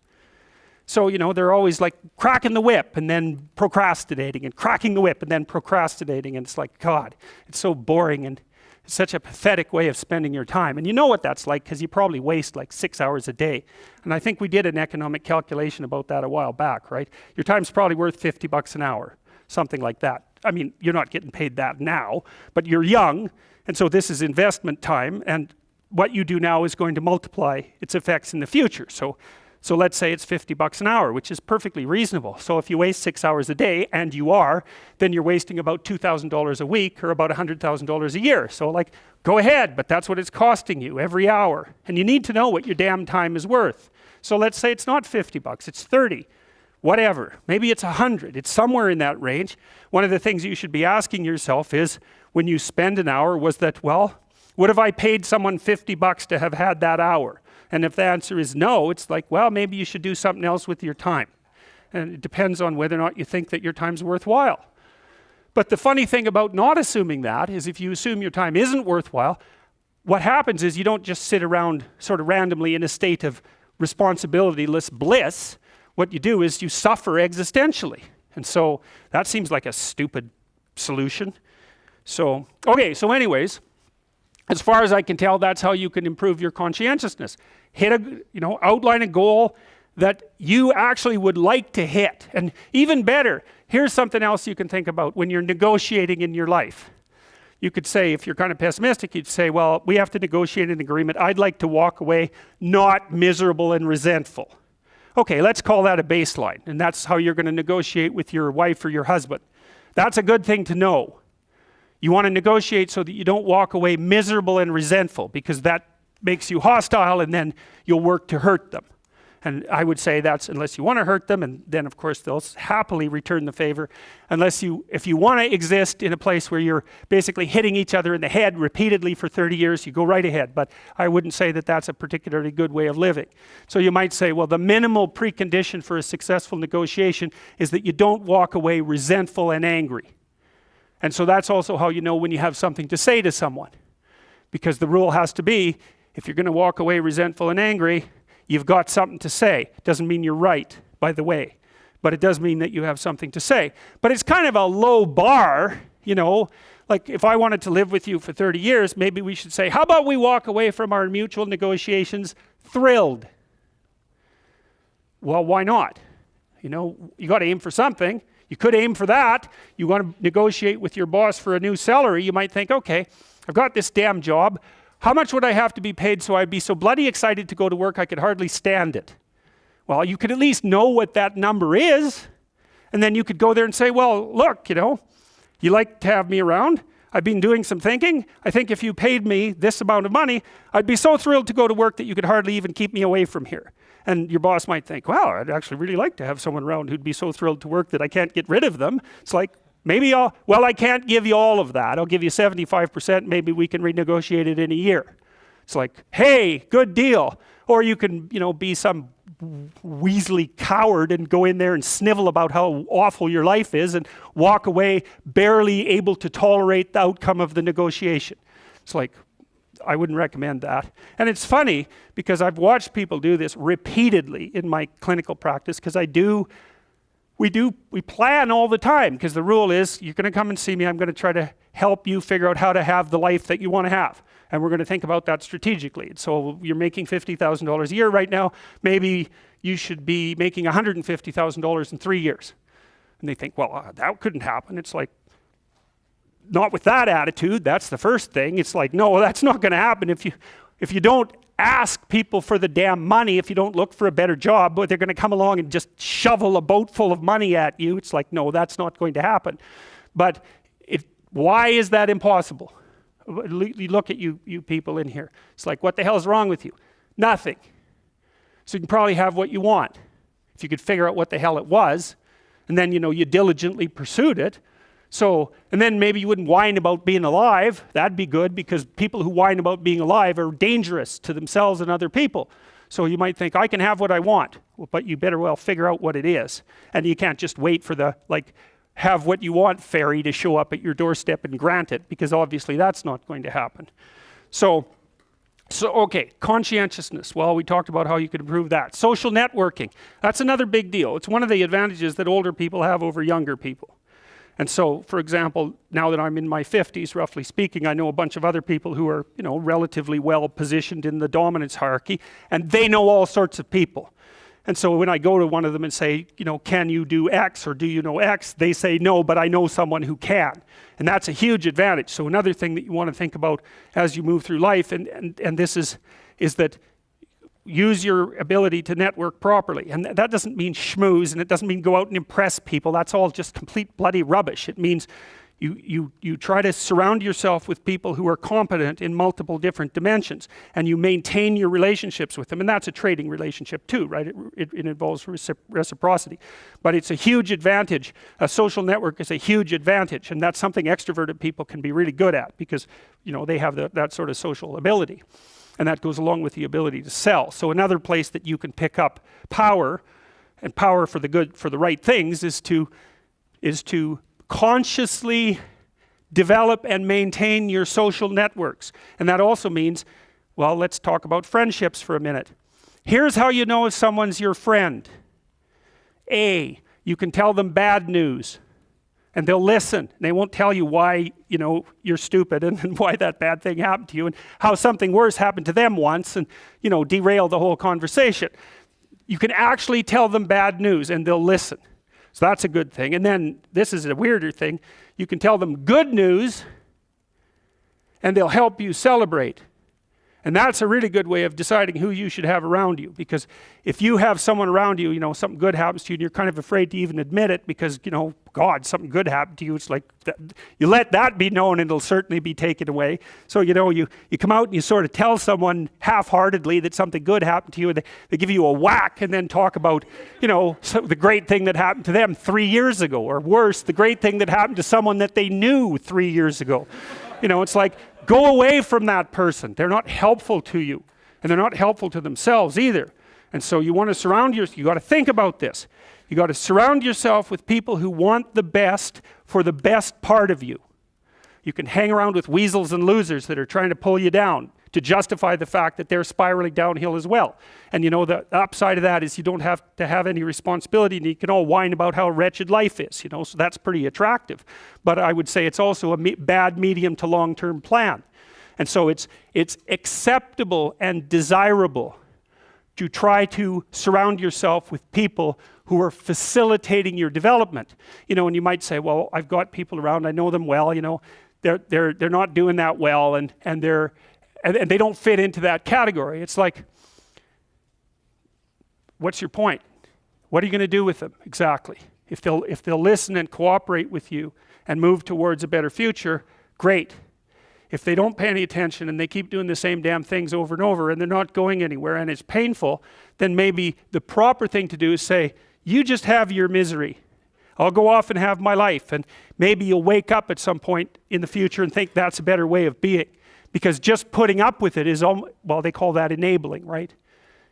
So, they're always like cracking the whip and then procrastinating, and cracking the whip and then procrastinating. And it's like, God, it's so boring, and it's such a pathetic way of spending your time. And you know what that's like because you probably waste like 6 hours a day. And I think we did an economic calculation about that a while back, right? Your time's probably worth $50 an hour, something like that. I mean, you're not getting paid that now, but you're young, and so this is investment time, and what you do now is going to multiply its effects in the future. So let's say it's $50 an hour, which is perfectly reasonable. So if you waste 6 hours a day, and you are, then you're wasting about $2,000 a week, or about $100,000 a year. So like, go ahead, but that's what it's costing you every hour. And you need to know what your damn time is worth. So let's say it's not $50, it's 30, whatever. Maybe it's 100, it's somewhere in that range. One of the things you should be asking yourself is, when you spend an hour, was that, well, what if I paid someone $50 to have had that hour? And if the answer is no, it's like, well, maybe you should do something else with your time. And it depends on whether or not you think that your time's worthwhile. But the funny thing about not assuming that is, if you assume your time isn't worthwhile, what happens is you don't just sit around sort of randomly in a state of responsibility-less bliss. What you do is you suffer existentially. And so that seems like a stupid solution. So anyways, as far as I can tell, that's how you can improve your conscientiousness. Outline a goal that you actually would like to hit. And even better, here's something else you can think about when you're negotiating in your life. You could say, if you're kind of pessimistic, you'd say, well, we have to negotiate an agreement. I'd like to walk away not miserable and resentful. Okay, let's call that a baseline. And that's how you're going to negotiate with your wife or your husband. That's a good thing to know. You want to negotiate so that you don't walk away miserable and resentful, because that makes you hostile, and then you'll work to hurt them. And I would say that's unless you want to hurt them, and then of course they'll happily return the favor. If you want to exist in a place where you're basically hitting each other in the head repeatedly for 30 years, you go right ahead. But I wouldn't say that that's a particularly good way of living. So you might say, well, the minimal precondition for a successful negotiation is that you don't walk away resentful and angry. And so that's also how you know when you have something to say to someone. Because the rule has to be, if you're going to walk away resentful and angry, you've got something to say. Doesn't mean you're right, by the way. But it does mean that you have something to say. But it's kind of a low bar, Like if I wanted to live with you for 30 years, maybe we should say, how about we walk away from our mutual negotiations thrilled? Well, why not? You got to aim for something. You could aim for that. You want to negotiate with your boss for a new salary. You might think, okay, I've got this damn job. How much would I have to be paid so I'd be so bloody excited to go to work I could hardly stand it? Well, you could at least know what that number is. And then you could go there and say, well, look, you like to have me around. I've been doing some thinking. I think if you paid me this amount of money, I'd be so thrilled to go to work that you could hardly even keep me away from here. And your boss might think, wow, I'd actually really like to have someone around who'd be so thrilled to work that I can't get rid of them. It's like, I can't give you all of that. I'll give you 75%. Maybe we can renegotiate it in a year. It's like, hey, good deal. Or you can, be some weaselly coward and go in there and snivel about how awful your life is and walk away barely able to tolerate the outcome of the negotiation. It's like, I wouldn't recommend that. And it's funny because I've watched people do this repeatedly in my clinical practice, because we plan all the time, because the rule is, you're going to come and see me, I'm going to try to help you figure out how to have the life that you want to have. And we're going to think about that strategically. So you're making $50,000 a year right now, maybe you should be making $150,000 in 3 years. And they think, well, that couldn't happen. It's like, not with that attitude. That's the first thing. It's like, no, that's not going to happen. If you don't ask people for the damn money, if you don't look for a better job, but they're going to come along and just shovel a boat full of money at you. It's like, no, that's not going to happen. But Why is that impossible? You look at you people in here. It's like, what the hell is wrong with you? Nothing. So you can probably have what you want. If you could figure out what the hell it was, and then, you diligently pursued it. So, and then maybe you wouldn't whine about being alive. That'd be good, because people who whine about being alive are dangerous to themselves and other people. So you might think, I can have what I want, but you better well figure out what it is. And you can't just wait for the, have what you want fairy to show up at your doorstep and grant it, because obviously that's not going to happen. So okay, conscientiousness. Well, we talked about how you could improve that. Social networking. That's another big deal. It's one of the advantages that older people have over younger people. And so, for example, now that I'm in my 50s, roughly speaking, I know a bunch of other people who are, relatively well positioned in the dominance hierarchy, and they know all sorts of people. And so when I go to one of them and say, can you do X, or do you know X? They say no, but I know someone who can. And that's a huge advantage. So another thing that you want to think about as you move through life, and this is that use your ability to network properly. And that doesn't mean schmooze, and it doesn't mean go out and impress people. That's all just complete bloody rubbish. It means you try to surround yourself with people who are competent in multiple different dimensions, and you maintain your relationships with them. And that's a trading relationship too, right? It involves reciprocity. But it's a huge advantage. A social network is a huge advantage, and that's something extroverted people can be really good at, because they have that sort of social ability. And that goes along with the ability to sell. So another place that you can pick up power, and power for the good, for the right things, is to consciously develop and maintain your social networks. And that also means, well, let's talk about friendships for a minute. Here's how you know if someone's your friend. A, you can tell them bad news, and they'll listen. They won't tell you why, you're stupid and why that bad thing happened to you, and how something worse happened to them once, and, derail the whole conversation. You can actually tell them bad news, and they'll listen. So that's a good thing. And then, this is a weirder thing, you can tell them good news, and they'll help you celebrate. And that's a really good way of deciding who you should have around you. Because if you have someone around you, something good happens to you, and you're kind of afraid to even admit it, because, God, something good happened to you, it's like, you let that be known, and it'll certainly be taken away. So, you come out and you sort of tell someone half-heartedly that something good happened to you, and they give you a whack, and then talk about, the great thing that happened to them 3 years ago, or worse, the great thing that happened to someone that they knew 3 years ago. It's like, go away from that person. They're not helpful to you, and they're not helpful to themselves either. And so you want to surround yourself, you got to think about this. You got to surround yourself with people who want the best for the best part of you. You can hang around with weasels and losers that are trying to pull you down to justify the fact that they're spiraling downhill as well. And the upside of that is you don't have to have any responsibility, and you can all whine about how wretched life is, so that's pretty attractive. But I would say it's also a bad medium to long-term plan. And so it's acceptable and desirable to try to surround yourself with people who are facilitating your development. And you might say, well, I've got people around, I know them well, they're not doing that well, and they don't fit into that category. It's like, what's your point? What are you going to do with them exactly? If they'll listen and cooperate with you and move towards a better future, great. If they don't pay any attention and they keep doing the same damn things over and over, and they're not going anywhere, and it's painful, then maybe the proper thing to do is say, you just have your misery. I'll go off and have my life. And maybe you'll wake up at some point in the future and think that's a better way of being. Because just putting up with it is, well, they call that enabling, right?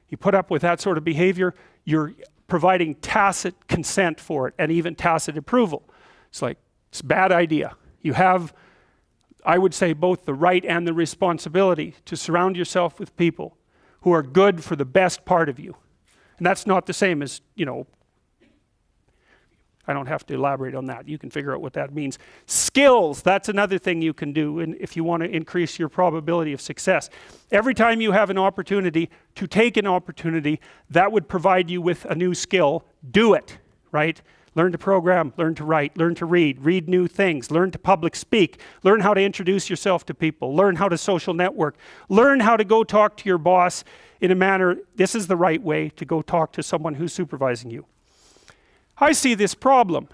You put up with that sort of behavior, you're providing tacit consent for it, and even tacit approval. It's like, it's a bad idea. You have, I would say, both the right and the responsibility to surround yourself with people who are good for the best part of you. And that's not the same as, I don't have to elaborate on that. You can figure out what that means. Skills, that's another thing you can do if you want to increase your probability of success. Every time you have an opportunity to take an opportunity that would provide you with a new skill, do it, right? Learn to program, learn to write, learn to read new things, learn to public speak, learn how to introduce yourself to people, learn how to social network, learn how to go talk to your boss in a manner, this is the right way to go talk to someone who's supervising you. I see this problem.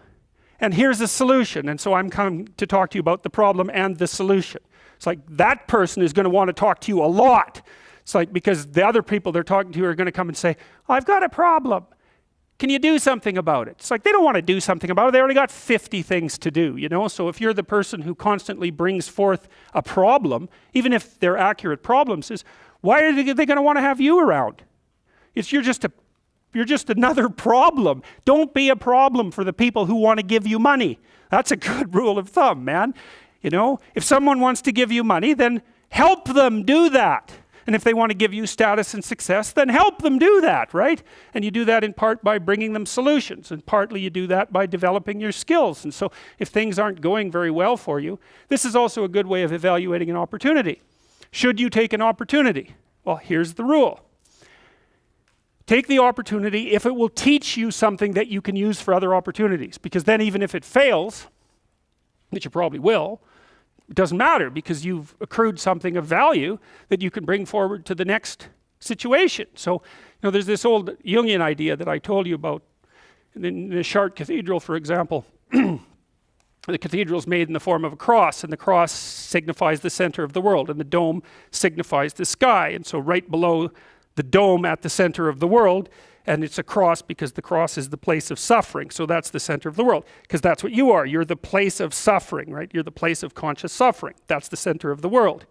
and here's a solution. And so I'm coming to talk to you about the problem and the solution. It's like that person is going to want to talk to you a lot. It's like because the other people they're talking to are going to come and say, I've got a problem. Can you do something about it? It's like they don't want to do something about it. They already got 50 things to do, you know? So if you're the person who constantly brings forth a problem, even if they're accurate problems, is why are they going to want to have you around? You're just another problem. Don't be a problem for the people who want to give you money. That's a good rule of thumb, man. You know, if someone wants to give you money, then help them do that. And if they want to give you status and success, then help them do that, right? And you do that in part by bringing them solutions, and partly you do that by developing your skills. And so if things aren't going very well for you, this is also a good way of evaluating an opportunity. Should you take an opportunity? Well, here's the rule. Take the opportunity if it will teach you something that you can use for other opportunities, because then even if it fails, which you probably will, it doesn't matter because you've accrued something of value that you can bring forward to the next situation. So, you know, there's this old Jungian idea that I told you about in the Chartres Cathedral, for example. The cathedral is made in the form of a cross, and the cross signifies the center of the world, and the dome signifies the sky. And so right below the dome at the center of the world, and it's a cross because the cross is the place of suffering. So that's the center of the world, because that's what you are. You're the place of suffering, right? You're the place of conscious suffering. That's the center of the world.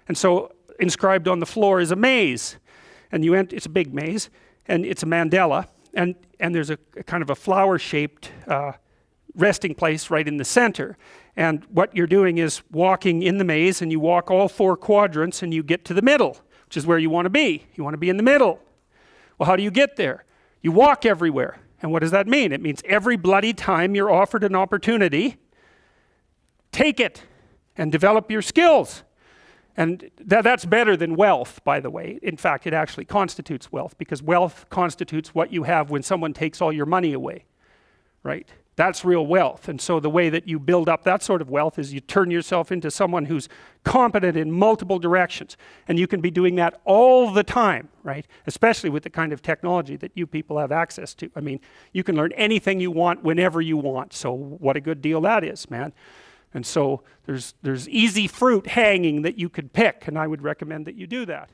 And so inscribed on the floor is a maze, and it's a big maze, and it's a mandala, and there's a kind of a flower-shaped resting place right in the center. And what you're doing is walking in the maze, and you walk all 4 quadrants, and you get to the middle, which is where you want to be. You want to be in the middle. Well, how do you get there? You walk everywhere. And what does that mean? It means every bloody time you're offered an opportunity, take it and develop your skills. And that's better than wealth, by the way. In fact, it actually constitutes wealth, because wealth constitutes what you have when someone takes all your money away, right? That's real wealth. And so the way that you build up that sort of wealth is you turn yourself into someone who's competent in multiple directions. And you can be doing that all the time, right? Especially with the kind of technology that you people have access to. I mean, you can learn anything you want whenever you want. So what a good deal that is, man. And so there's easy fruit hanging that you could pick, and I would recommend that you do that.